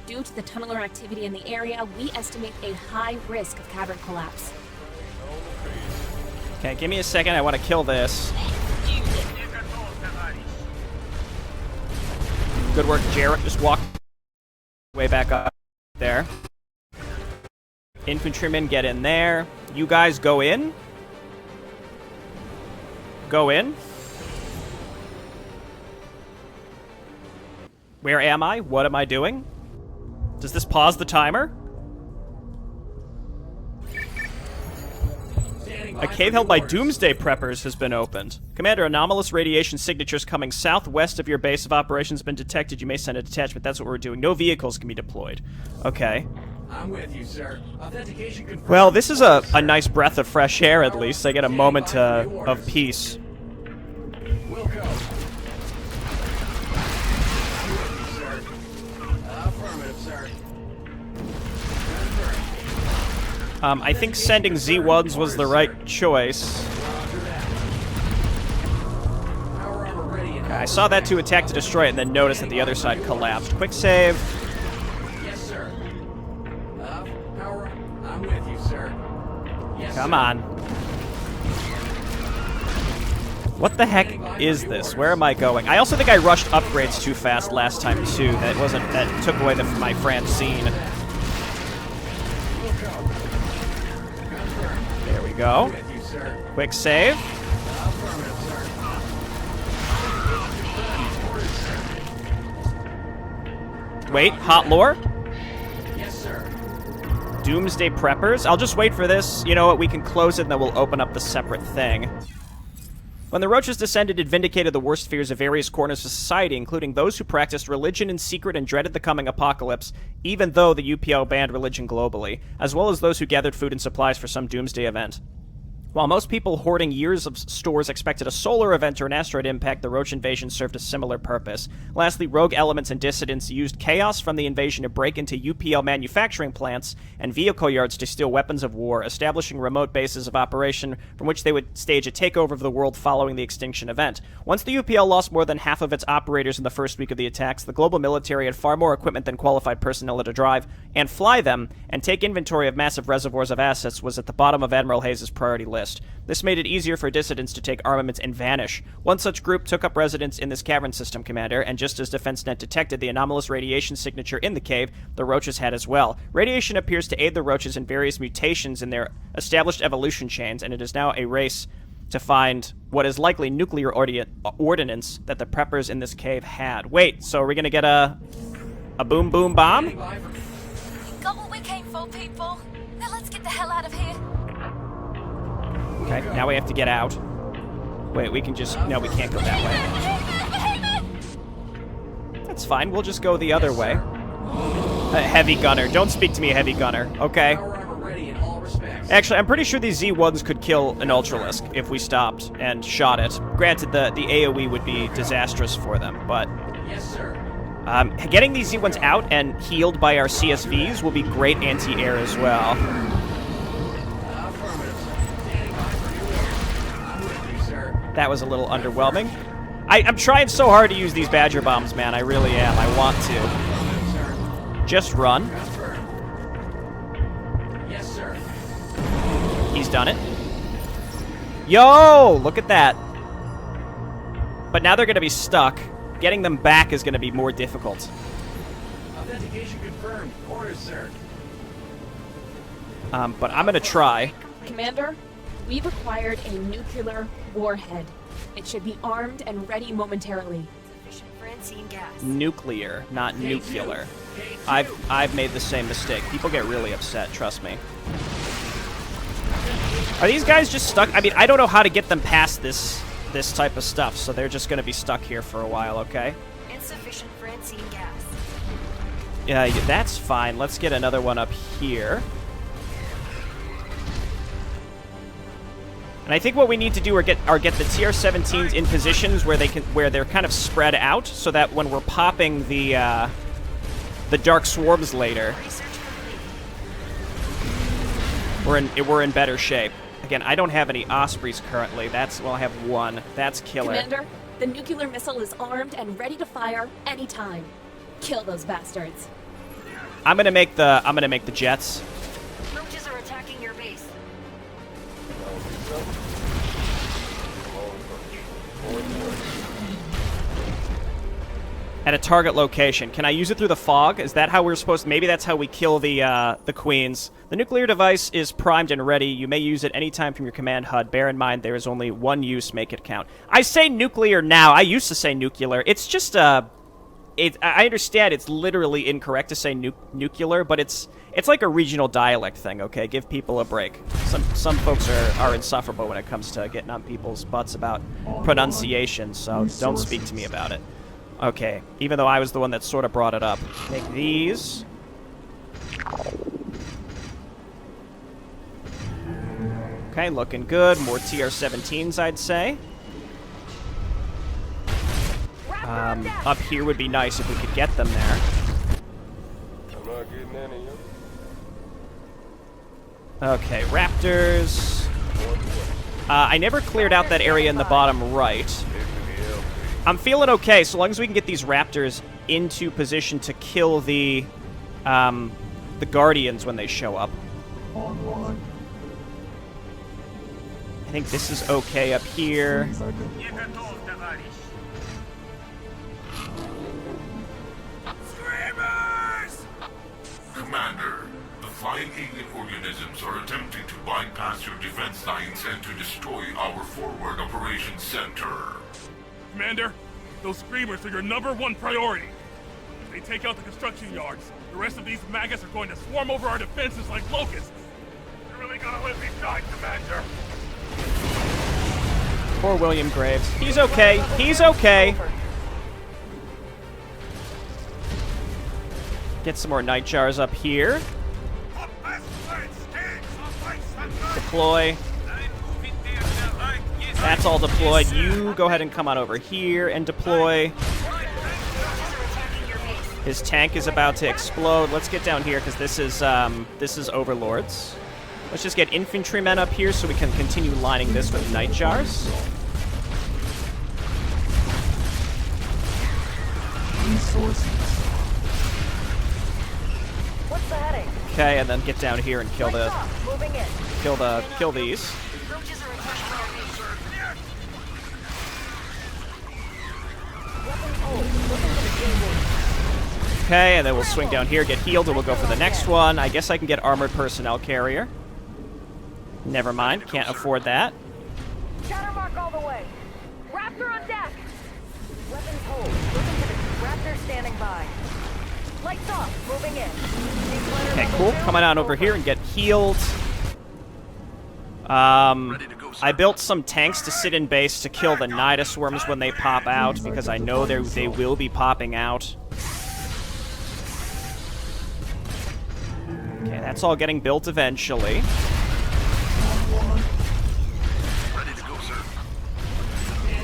Due to the tunneler activity in the area, we estimate a high risk of cavern collapse. Okay, give me a second. I want to kill this. Good work, Jarrett. Just walk way back up there. Infantrymen, get in there. You guys go in. Go in. Where am I? What am I doing? Does this pause the timer? A cave held by Doomsday Preppers has been opened. Commander, anomalous radiation signatures coming southwest of your base of operations have been detected. You may send a detachment. That's what we're doing. No vehicles can be deployed. Okay. I'm with you, sir. Authentication confirmed. Well, this is a nice breath of fresh air, at least. I get a moment of peace. We'll go. Affirmative, sir. I think sending Z1s was the right choice. Okay, I saw that to attack to destroy it and then noticed that the other side collapsed. Quick save. Yes, sir. Power. I'm with you, sir. Yes, Come on. What the heck is this? Where am I going? I also think I rushed upgrades too fast last time too. That took away my Francine. There we go. Quick save. Wait, hot lore? Yes, sir. Doomsday Preppers? I'll just wait for this. You know what, we can close it and then we'll open up the separate thing. When the Roaches descended, it vindicated the worst fears of various corners of society, including those who practiced religion in secret and dreaded the coming apocalypse, even though the UPL banned religion globally, as well as those who gathered food and supplies for some doomsday event. While most people hoarding years of stores expected a solar event or an asteroid impact, the Roach invasion served a similar purpose. Lastly, rogue elements and dissidents used chaos from the invasion to break into UPL manufacturing plants and vehicle yards to steal weapons of war, establishing remote bases of operation from which they would stage a takeover of the world following the extinction event. Once the UPL lost more than half of its operators in the first week of the attacks, the global military had far more equipment than qualified personnel to drive and fly them, and take inventory of massive reservoirs of assets was at the bottom of Admiral Hayes' priority list. This made it easier for dissidents to take armaments and vanish. One such group took up residence in this cavern system, Commander, and just as DefenseNet detected the anomalous radiation signature in the cave, the Roaches had as well. Radiation appears to aid the Roaches in various mutations in their established evolution chains, and it is now a race to find what is likely nuclear ordnance that the preppers in this cave had. Wait, so are we gonna get a boom boom bomb? Got what we came for, people. Now let's get the hell out of here. Okay, now we have to get out. Wait, we can just... No, we can't go that way. That's fine, we'll just go the other way. A heavy gunner. Don't speak to me, heavy gunner. Okay. Actually, I'm pretty sure these Z1s could kill an Ultralisk if we stopped and shot it. Granted, the AoE would be disastrous for them, but... Yes, sir. Getting these Z1s out and healed by our CSVs will be great anti-air as well. That was a little underwhelming. I'm trying so hard to use these Badger bombs, man. I really am. I want to. Just run. Yes, sir. He's done it. Yo! Look at that. But now they're going to be stuck. Getting them back is going to be more difficult. Authentication confirmed. Orders, sir. But I'm going to try. Commander, we've acquired a nuclear warhead. It should be armed and ready momentarily. Sufficient for francine gas. Nuclear, not nuclear. I've made the same mistake. People get really upset, trust me. Are these guys just stuck? I mean, I don't know how to get them past this type of stuff, so they're just going to be stuck here for a while, okay? Insufficient francine gas. Yeah, that's fine. Let's get another one up here. And I think what we need to do are get the TR-17s in positions where they're kind of spread out, so that when we're popping the dark swarms later, we're in better shape. Again, I don't have any Ospreys currently. Well, I have one. That's killer. Commander, the nuclear missile is armed and ready to fire anytime. Kill those bastards. I'm gonna make the jets. Roaches are attacking your base. At a target location. Can I use it through the fog? Is that how we're supposed to... Maybe that's how we kill the queens. The nuclear device is primed and ready. You may use it anytime from your command HUD. Bear in mind there is only one use. Make it count. I say nuclear now. I used to say nuclear. It's just I understand it's literally incorrect to say nuclear, but it's like a regional dialect thing, okay? Give people a break. Some folks are insufferable when it comes to getting on people's butts about pronunciation, so don't speak to me about it. Okay, even though I was the one that sort of brought it up. Make these. Okay, looking good. More TR-17s, I'd say. Up here would be nice if we could get them there. I'm not getting any of you. Okay, Raptors. I never cleared out that area in the bottom right. I'm feeling okay, so long as we can get these Raptors into position to kill the Guardians when they show up. I think this is okay up here. Commander, the flying alien organisms are attempting to bypass your defense lines and to destroy our forward operations center. Commander, those screamers are your #1 priority. If they take out the construction yards, the rest of these maggots are going to swarm over our defenses like locusts. You're really gonna let me die, Commander? Poor William Graves. He's okay. He's okay. Get some more night jars up here. Deploy. That's all deployed. You go ahead and come on over here and deploy. His tank is about to explode. Let's get down here because this is Overlords. Let's just get infantrymen up here so we can continue lining this with night jars. What's the heading? Okay, and then get down here and kill the kill these. Okay, and then we'll swing down here, get healed, and we'll go for the next one. I guess I can get armored personnel carrier. Never mind, can't afford that. Shattermark all the way. Raptor on deck. Weapons hold. Moving to the Raptor standing by. Lights off. Moving in. Okay, cool. Coming on over here and get healed. I built some tanks to sit in base to kill the Nidus worms when they pop out, because I know they will be popping out. Okay, that's all getting built eventually.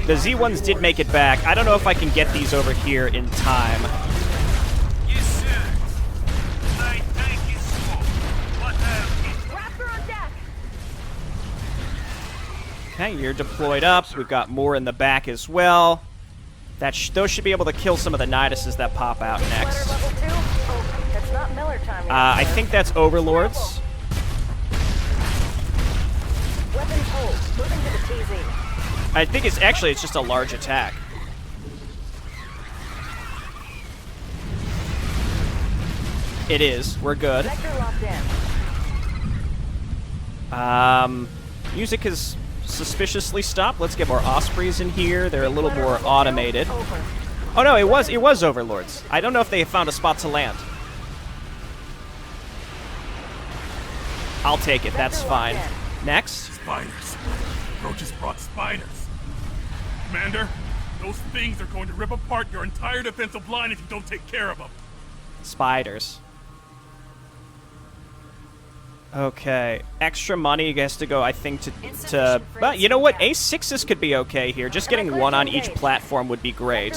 The Z1s did make it back. I don't know if I can get these over here in time. Yes, sir. My tank is full. What Raptor on deck. Okay, you're deployed up. We've got more in the back as well. Those should be able to kill some of the Niduses that pop out next. Level 2? Oh, that's not Miller time yet. I think that's Overlords. Weapons hold. Moving to the TZ. I think it's just a large attack. It is. We're good. Sector locked in. Music is suspiciously stopped. Let's get more Ospreys in here. They're a little more automated. Oh no, it was Overlords. I don't know if they found a spot to land. I'll take it, that's fine. Next. Spiders. Roaches brought spiders. Commander, those things are going to rip apart your entire defensive line if you don't take care of them. Spiders. Okay, extra money has to go, I think, to but you know what? A6s could be okay here. Just getting one on each platform would be great.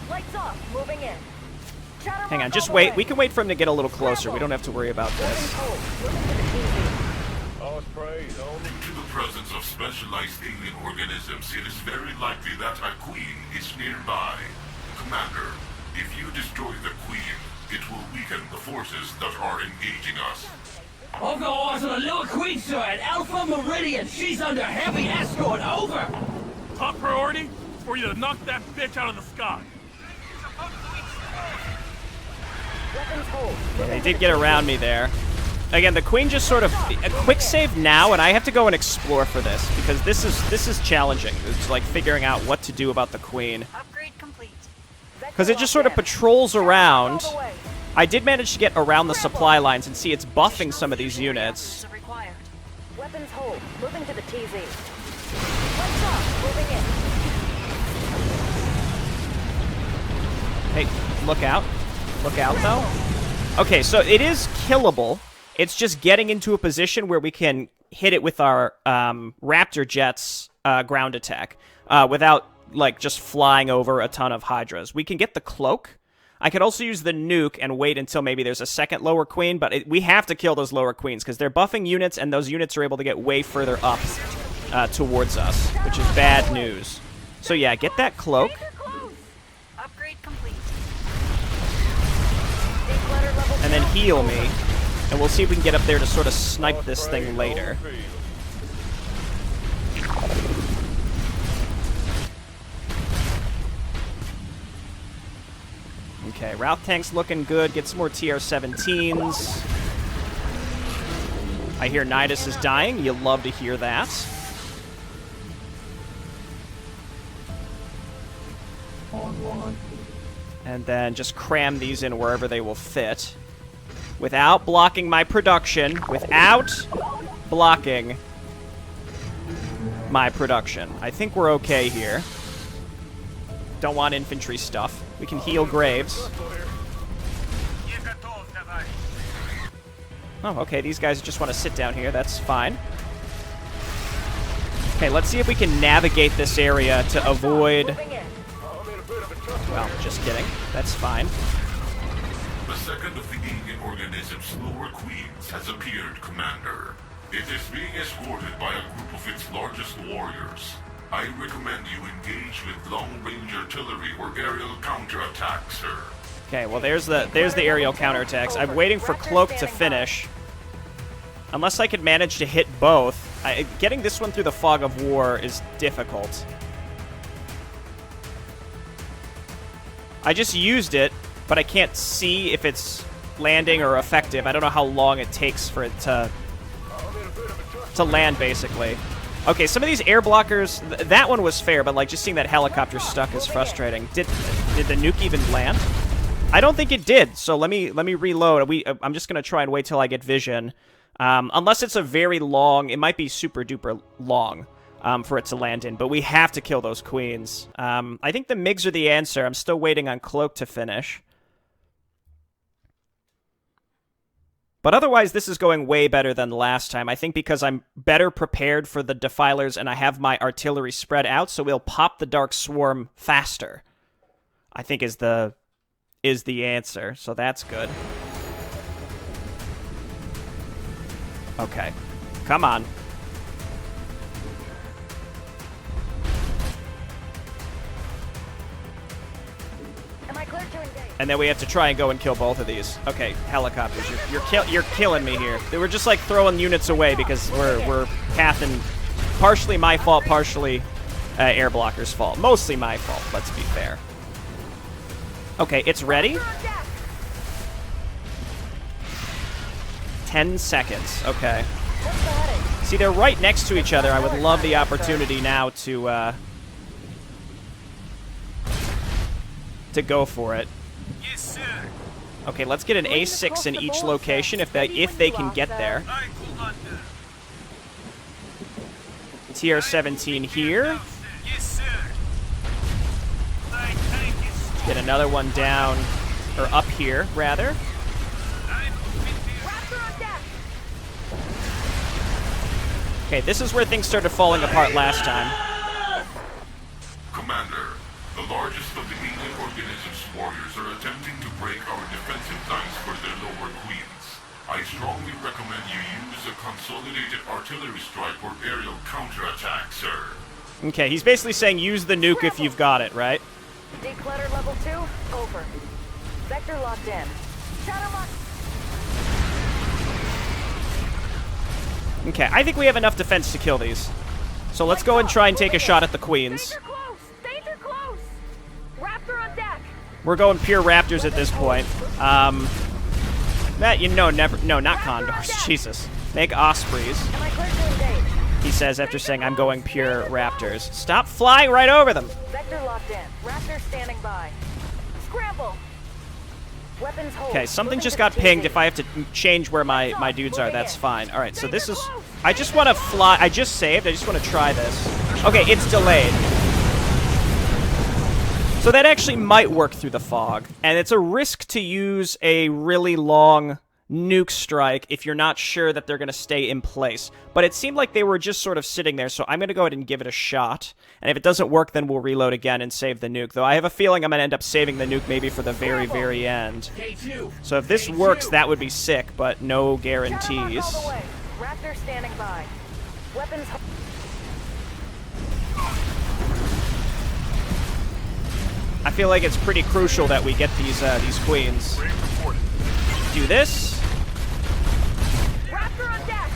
Lights off, moving in. Hang on, just wait. We can wait for him to get a little closer. We don't have to worry about this. Due to the presence of specialized alien organisms, it is very likely that a queen is nearby. Commander, if you destroy the queen, it will weaken the forces that are engaging us. I've got eyes on a little queen, sir, at Alpha Meridian. She's under heavy escort. Over. Top priority is for you to knock that bitch out of the sky. Yeah, they did get around me there. Again, the queen just sort of a quick save now, and I have to go and explore for this because this is challenging. It's like figuring out what to do about the queen. Upgrade complete. Because it just sort of patrols around. I did manage to get around the supply lines and see it's buffing some of these units. Weapons hold. Moving to the TZ. Lights off. Moving in. Hey, look out. Look out, though. Okay, so it is killable. It's just getting into a position where we can hit it with our Raptor jets ground attack without, like, just flying over a ton of Hydras. We can get the cloak. I could also use the nuke and wait until maybe there's a second lower queen, but we have to kill those lower queens because they're buffing units, and those units are able to get way further up towards us, which is bad news. So yeah, get that cloak. Upgrade complete. And then heal me, and we'll see if we can get up there to sort of snipe this thing later. Okay, Route Tank's looking good. Get some more TR-17s. I hear Nidus is dying. You'll love to hear that. And then just cram these in wherever they will fit. Without blocking my production. Without blocking my production. I think we're okay here. Don't want infantry stuff. We can heal Graves. Oh, okay, these guys just want to sit down here. That's fine. Okay, let's see if we can navigate this area to avoid... Well, just kidding. That's fine. The second of the alien organism's lower queens has appeared, Commander. It is being escorted by a group of its largest warriors. I recommend you engage with long-range artillery or aerial counterattack, sir. Okay, well there's the aerial counterattacks. I'm waiting for Cloak to finish. Unless I could manage to hit both. Getting this one through the fog of war is difficult. I just used it, but I can't see if it's landing or effective. I don't know how long it takes for it to land, basically. Okay, some of these air blockers, that one was fair, but like just seeing that helicopter stuck is frustrating. Did the nuke even land? I don't think it did. So let me reload. I'm just gonna try and wait till I get vision. Unless it's a very long, it might be super duper long for it to land in. But we have to kill those queens. I think the MiGs are the answer. I'm still waiting on Cloak to finish. But otherwise, this is going way better than last time. I think because I'm better prepared for the Defilers and I have my artillery spread out, so we'll pop the Dark Swarm faster. I think is the answer, so that's good. Okay. Come on. And then we have to try and go and kill both of these. Okay, helicopters, you're killing me here. They were just like throwing units away because we're pathing. Partially my fault, partially air blocker's fault. Mostly my fault. Let's be fair. Okay, it's ready. 10 seconds. Okay. See, they're right next to each other. I would love the opportunity now to to go for it. Yes, sir. Okay, let's get an A6 in each location if they can get there. TR-17 here. Yes, sir. Get another one down, or up here, rather. Okay, this is where things started falling apart last time. Commander, the largest of the alien organism's warriors are attempting to break our defensive lines for their lower queens. I strongly recommend you use a consolidated artillery strike or aerial counterattack, sir. Okay, he's basically saying use the nuke if you've got it, right? Declutter level 2, over. Sector locked in. Shadowmark. Okay, I think we have enough defense to kill these. So let's go and try and take a shot at the queens. Danger close! Danger close! Raptor on deck! We're going pure raptors at this point. That, you know, never, no, not condors, Jesus. Make ospreys. Am I clear to engage? He says after saying I'm going pure raptors. Stop flying right over them. Sector locked in. Raptor standing by. Scramble! Weapons hold. Okay, something Moving just to got the pinged. TV. If I have to change where my dudes are, that's fine. Alright, so this is... I just want to fly... I just saved. I just want to try this. Okay, it's delayed. So that actually might work through the fog. And it's a risk to use a really long nuke strike if you're not sure that they're going to stay in place. But it seemed like they were just sort of sitting there, so I'm going to go ahead and give it a shot. And if it doesn't work, then we'll reload again and save the nuke. Though I have a feeling I'm going to end up saving the nuke maybe for the very, very end. So if this works, that would be sick, but no guarantees. Raptor standing by. Weapons. I feel like it's pretty crucial that we get these queens. Do this. Raptor on deck.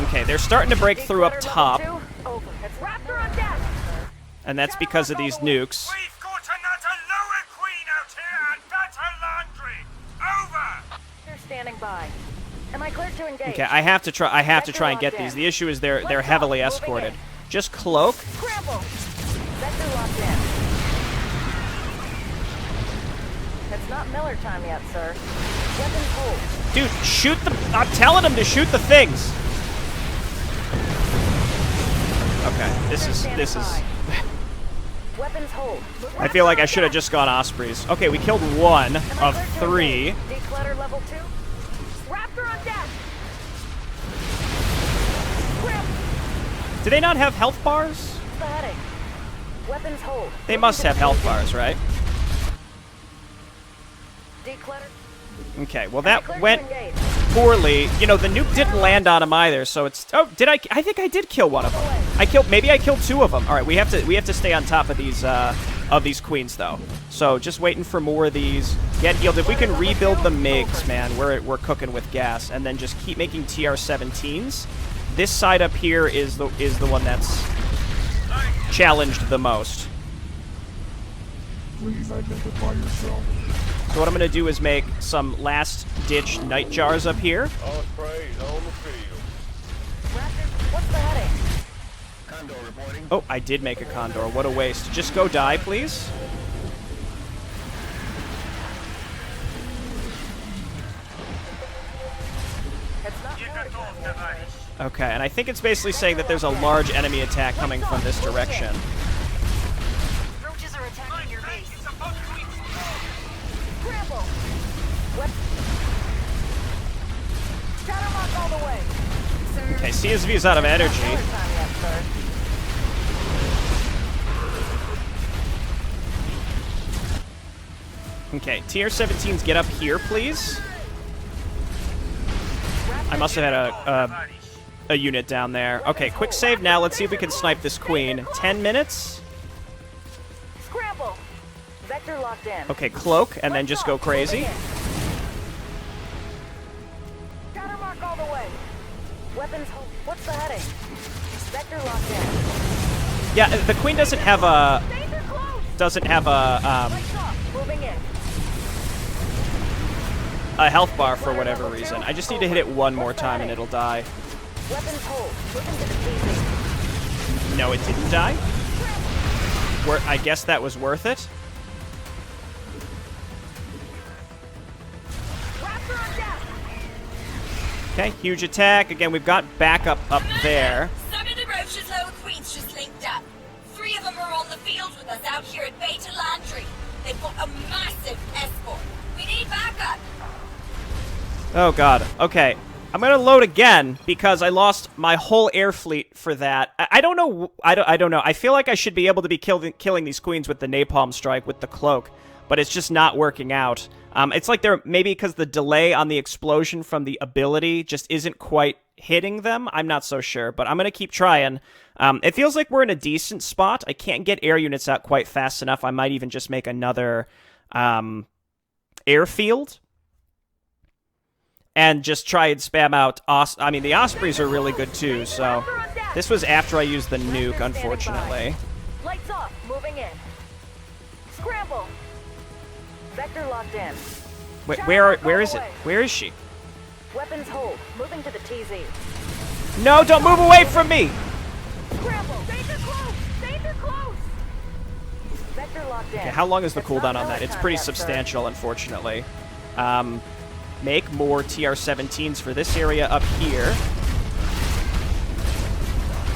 Okay, they're starting to break through up top, Over. It's Raptor on deck. and that's because of these nukes. We've got another lower queen out here and better laundry. Over. They're standing by. Am I clear to engage? Okay, I have to try and get these. The issue is they're heavily escorted. Just cloak. Scramble. Sector locked in. It's not Miller time yet, sir. Weapons hold. Dude, shoot the... I'm telling him to shoot the things. Okay, this is... Weapons hold. I feel like I should have just gone ospreys. Okay, we killed one of 3. Declutter level 2. Raptor on deck. Do they not have health bars? The heading. Weapons hold. They must have health bars, right? Declutter. Okay, well that went poorly. You know, the nuke didn't land on him either, so it's... Oh, did I... I think I did kill one of them. Maybe I killed 2 of them. All right, we have to stay on top of these queens, though. So just waiting for more of these. Get healed. If we can rebuild the MiGs, man, we're cooking with gas, and then just keep making TR-17s. This side up here is the one that's challenged the most. Please identify yourself. So what I'm going to do is make some last-ditch night jars up here. All praise on the field. Raptor, what's the heading? Condor reporting. Oh, I did make a condor. What a waste. Just go die, please. It's not Miller time yet. Okay, and I think it's basically saying that there's a large enemy attack coming from this direction. Roaches are attacking your base. Scramble. Shadowmark all the way. Okay, CSV's out of energy. Miller time yet, sir. Okay, TR-17s, get up here, please. I must have had a unit down there. Okay, quick save now. Let's see if we can snipe this queen. 10 minutes? Scramble. Vector locked in. Okay, cloak, and then just go crazy. Shadowmark all the way. Weapons hold. What's the heading? Vector locked in. Yeah, the queen doesn't have a... Danger close. Doesn't have Lights off. Moving in. a health bar for whatever reason. I just need to hit it one more time and it'll die. Weapons hold. Moving to the TV. No, it didn't die. I guess that was worth it. Okay, huge attack. Again, we've got backup up there. Some of the Roach's lower queens just linked up. 3 of them are on the field with us out here at Beta Landry. They've got a massive escort. We need backup. Oh god. Okay. I'm gonna load again because I lost my whole air fleet for that. I don't know. I don't know. I feel like I should be able to be killing these queens with the napalm strike with the cloak, but it's just not working out. It's like they're maybe because the delay on the explosion from the ability just isn't quite hitting them. I'm not so sure, but I'm gonna keep trying. It feels like we're in a decent spot. I can't get air units out quite fast enough. I might even just make another airfield. And just try and spam out... I mean, the Ospreys are really good, too, so... This was after I used the nuke, unfortunately. Lights off. Moving in. Scramble. Vector locked in. Wait, where is it? Where is she? Weapons hold. Moving to the TZ. No, don't move away from me! Scramble. Danger close. Danger close. Vector locked in. Okay, how long is the cooldown on that? It's pretty substantial, unfortunately. Make more TR-17s for this area up here.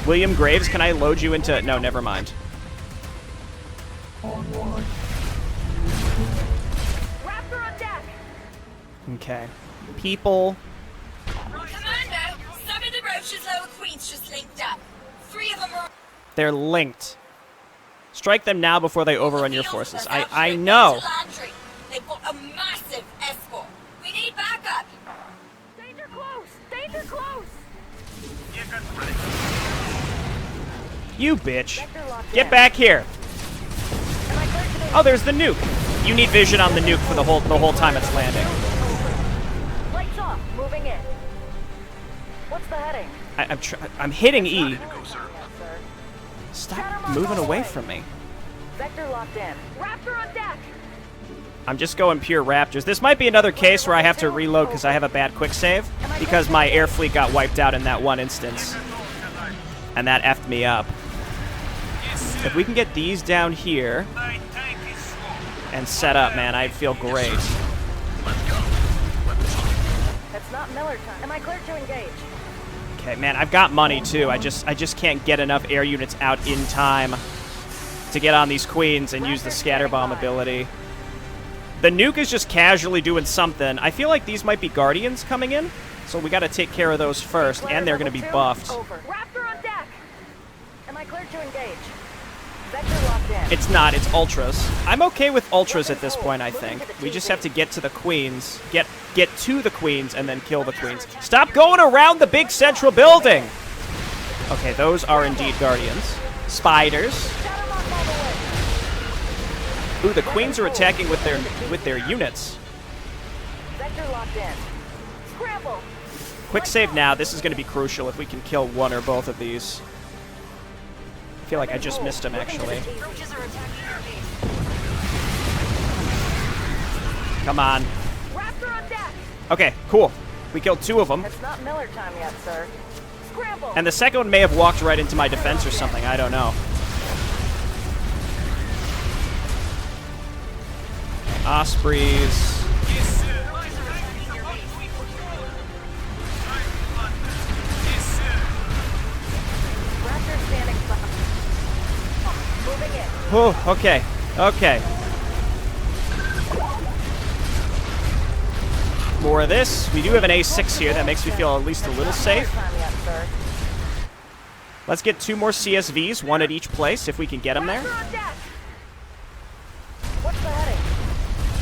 William Graves, can I load you into... No, never mind. Raptor on deck. Okay. People... Commando, some of the Roach's lower queens just linked up. 3 of them are... They're linked. Strike them now before they overrun your forces. I know. They've got a massive escort. We need backup. Danger close. Danger close. You bitch. Get back here. Oh, there's the nuke. You need vision on the nuke for the whole time it's landing. Lights off. Moving in. What's the heading? I'm hitting E. Stop moving away from me. Vector locked in. Raptor on deck. I'm just going pure Raptors. This might be another case where I have to reload because I have a bad quick save because my air fleet got wiped out in that one instance. And that effed me up. If we can get these down here and set up, man, I'd feel great. It's not Miller time. Am I clear to engage? Okay, man, I've got money too. I just can't get enough air units out in time to get on these queens and use the scatter bomb ability. The nuke is just casually doing something. I feel like these might be Guardians coming in, so we got to take care of those first, and they're going to be buffed. Raptor on deck. Am I clear to engage? Vector locked in. It's not. It's Ultras. I'm okay with Ultras at this point, I think. We just have to get to the queens, get to the queens, and then kill the queens. Stop going around the big central building! Okay, those are indeed Guardians. Spiders. Ooh, the queens are attacking with their units. Vector locked in. Scramble. Quick save now. This is going to be crucial if we can kill one or both of these. I feel like I just missed him, actually. Come on. Raptor on deck. Okay, cool. We killed 2 of them. It's not Miller time yet, sir. Scramble. And the second one may have walked right into my defense or something. I don't know. Ospreys. Raptor standing by. Moving in. Oh, okay. Okay. More of this. We do have an A6 here. That makes me feel at least a little safe. Let's get 2 more CSVs, 1 at each place, if we can get them there. What's the heading?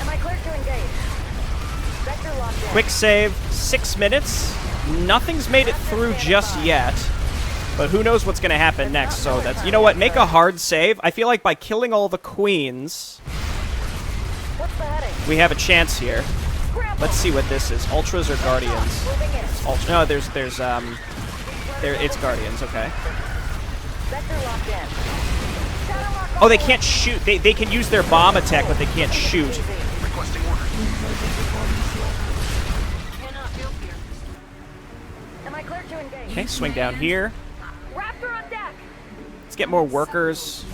Am I clear to engage? Vector locked in. Quick save, 6 minutes. Nothing's made it through just yet. But who knows what's going to happen next, so that's... You know what? Make a hard save. I feel like by killing all the queens, we have a chance here. Let's see what this is. Ultras or Guardians? No, it's Guardians, okay. Oh, they can't shoot. They can use their bomb attack, but they can't shoot. Okay, swing down here. Let's get more workers.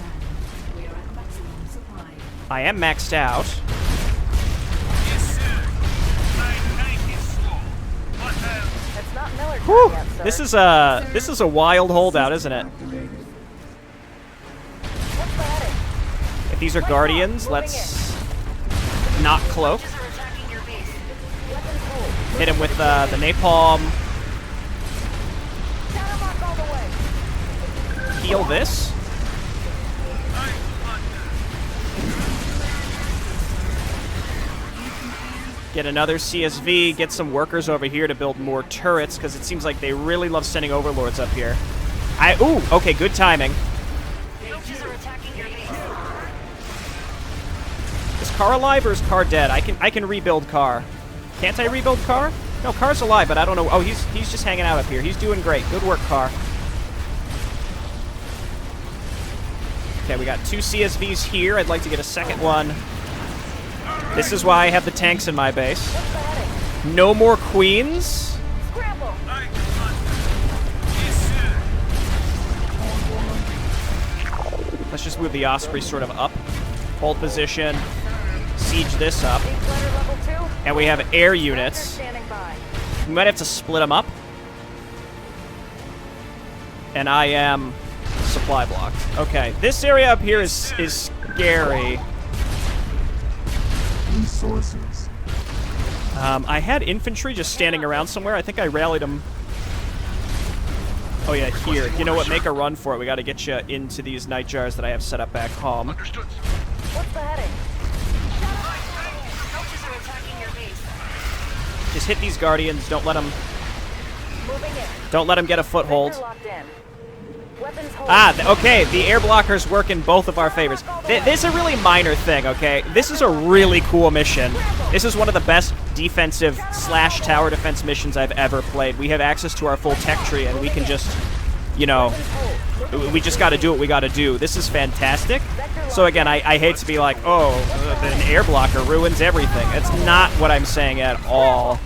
I am maxed out. Yes, sir. My tank is full. What else? It's not Miller time Whew. yet, sir. This is a wild holdout, isn't it? What's the heading? If these are Guardians, let's not cloak. Roaches are attacking your base. Weapons hold. Hit him with the napalm. Countermark all the way. Heal this. Get another CSV, get some workers over here to build more turrets, because it seems like they really love sending overlords up here. Ooh, okay, good timing. Roaches are attacking your base. Is Carr alive or is Carr dead? I can rebuild Carr. Can't I rebuild Carr? No, Carr's alive, but I don't know. Oh, he's just hanging out up here. He's doing great. Good work, Carr. Okay, we got 2 CSVs here. I'd like to get a second one. This is why I have the tanks in my base. What's the heading? No more queens. Scramble. Yes, sir. Let's just move the Osprey sort of up. Hold position. Siege this up. Big letter level 2. And we have air Raptor units. standing by. We might have to split them up. And I am supply blocked. Okay, this area up here is scary. Resources. I had infantry just standing around somewhere. I think I rallied them. Oh yeah, here. You know what? Make a run for it. We got to get you into these night jars that I have set up back home. Understood. What's the heading? Roaches are attacking your base. Just hit these guardians. Don't let them. Moving in. Don't let them get a foothold. Sector locked in. Weapons hold. Okay. The air blockers work in both of our favors. This is a really minor thing. Okay. This is a really cool mission. This is one of the best defensive / tower defense missions I've ever played. We have access to our full tech tree, and we can just, you know, we just got to do what we got to do. This is fantastic. So again, I hate to be like, oh, an air blocker ruins everything. It's not what I'm saying at all.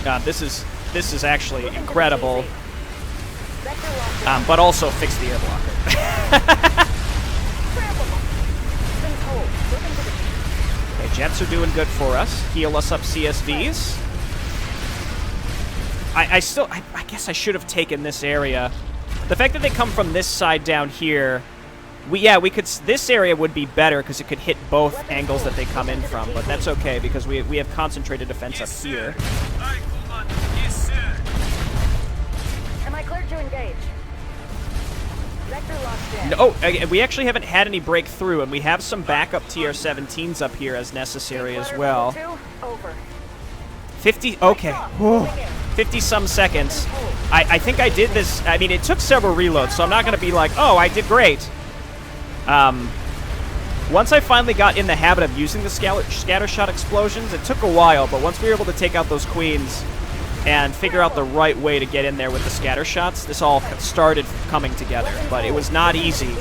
God, this is actually incredible. But also fix the air blocker. Okay, jets are doing good for us. Heal us up CSVs. I guess I should have taken this area. The fact that they come from this side down here, we could. This area would be better because it could hit both angles that they come in from. But that's okay because we have concentrated defense up here. Yes, sir. Am I cleared to engage? Sector locked in. No, we actually haven't had any breakthrough, and we have some backup TR-17s up here as necessary as well. Over. 50. Okay. Whew. 50-some seconds. I think I did this. I mean, it took several reloads, so I'm not going to be like, oh, I did great. Once I finally got in the habit of using the scattershot explosions, it took a while, but once we were able to take out those queens and figure out the right way to get in there with the scattershots, this all started coming together. But it was not easy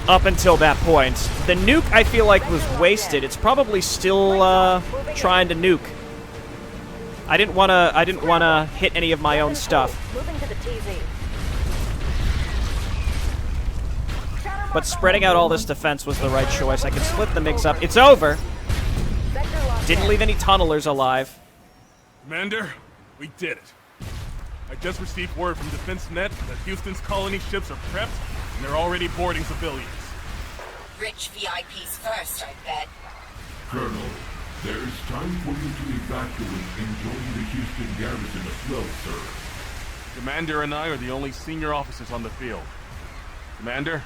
up until that point. The nuke, I feel like, was wasted. It's probably still trying to nuke. I didn't wanna hit any of my own stuff. Moving to the TZ. But spreading out all this defense was the right choice. I could split the MiGs up. It's over. Didn't leave any tunnelers alive. Commander, we did it. I just received word from Defense Net that Houston's colony ships are prepped and they're already boarding civilians. Rich VIPs first, I bet. Colonel, there is time for you to evacuate and join the Houston garrison as well, sir. Commander and I are the only senior officers on the field. Commander,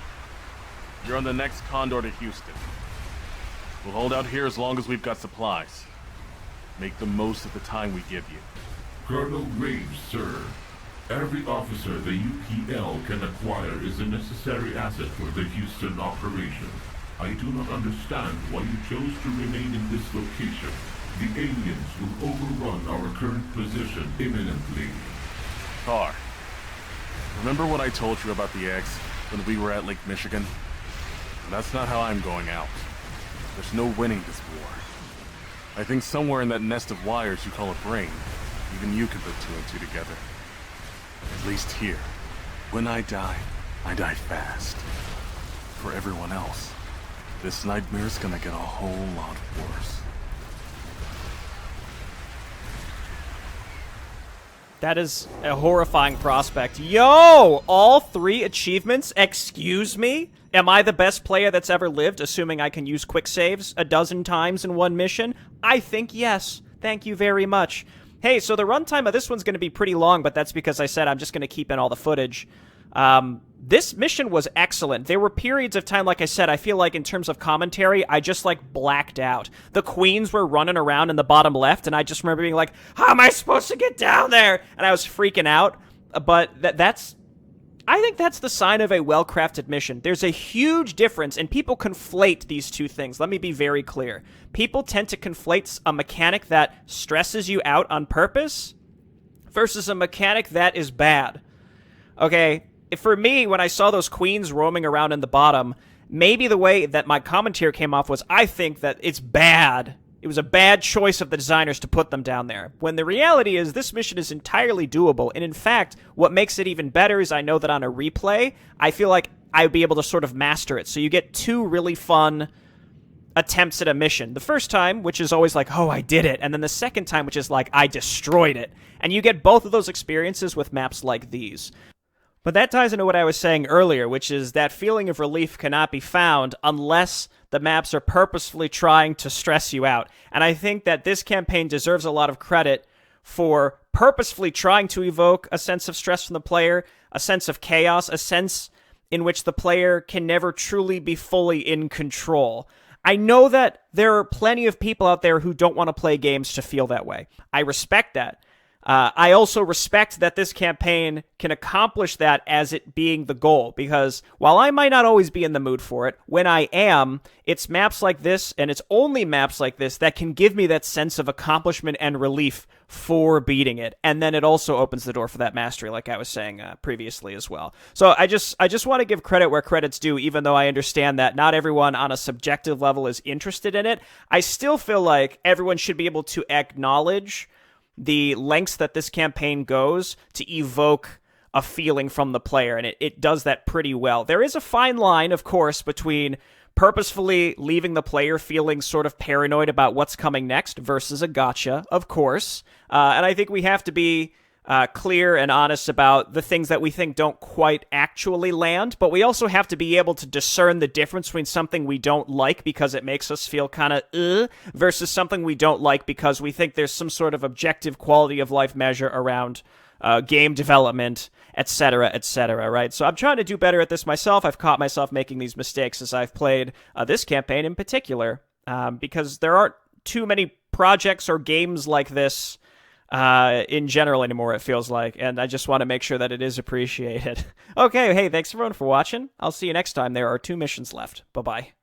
you're on the next Condor to Houston. We'll hold out here as long as we've got supplies. Make the most of the time we give you. Colonel Graves, sir. Every officer the UPL can acquire is a necessary asset for the Houston operation. I do not understand why you chose to remain in this location. The aliens will overrun our current position imminently. Carr, remember what I told you about the eggs when we were at Lake Michigan? That's not how I'm going out. There's no winning this war. I think somewhere in that nest of wires you call a brain, even you can put 2 and 2 together. At least here. When I die, I die fast. For everyone else, this nightmare's gonna get a whole lot worse. That is a horrifying prospect. Yo! All 3 achievements? Excuse me? Am I the best player that's ever lived, assuming I can use quick saves a dozen times in one mission? I think yes. Thank you very much. Hey, so the runtime of this one's going to be pretty long, but that's because I said I'm just going to keep in all the footage. This mission was excellent. There were periods of time, like I said, I feel like in terms of commentary, I just, like, blacked out. The queens were running around in the bottom left, and I just remember being like, how am I supposed to get down there? And I was freaking out. But I think that's the sign of a well-crafted mission. There's a huge difference, and people conflate these two things. Let me be very clear. People tend to conflate a mechanic that stresses you out on purpose versus a mechanic that is bad. Okay? For me, when I saw those queens roaming around in the bottom, maybe the way that my commentary came off was, I think that it's bad. It was a bad choice of the designers to put them down there. When the reality is, this mission is entirely doable. And in fact, what makes it even better is I know that on a replay, I feel like I'd be able to sort of master it. So you get 2 really fun attempts at a mission. The first time, which is always like, oh, I did it. And then the second time, which is like, I destroyed it. And you get both of those experiences with maps like these. But that ties into what I was saying earlier, which is that feeling of relief cannot be found unless the maps are purposefully trying to stress you out. And I think that this campaign deserves a lot of credit for purposefully trying to evoke a sense of stress from the player, a sense of chaos, a sense in which the player can never truly be fully in control. I know that there are plenty of people out there who don't want to play games to feel that way. I respect that. I also respect that this campaign can accomplish that as it being the goal, because while I might not always be in the mood for it, when I am, it's maps like this, and it's only maps like this that can give me that sense of accomplishment and relief for beating it. And then it also opens the door for that mastery, like I was saying previously as well. So I just want to give credit where credit's due, even though I understand that not everyone on a subjective level is interested in it. I still feel like everyone should be able to acknowledge the lengths that this campaign goes to evoke a feeling from the player, and it does that pretty well. There is a fine line, of course, between purposefully leaving the player feeling sort of paranoid about what's coming next versus a gotcha, of course. And I think we have to be clear and honest about the things that we think don't quite actually land, but we also have to be able to discern the difference between something we don't like because it makes us feel kind of versus something we don't like because we think there's some sort of objective quality of life measure around game development, etc., right? So I'm trying to do better at this myself. I've caught myself making these mistakes as I've played this campaign in particular, because there aren't too many projects or games like this in general anymore, it feels like, and I just want to make sure that it is appreciated. Okay, hey, thanks everyone for watching. I'll see you next time. There are 2 missions left. Bye-bye.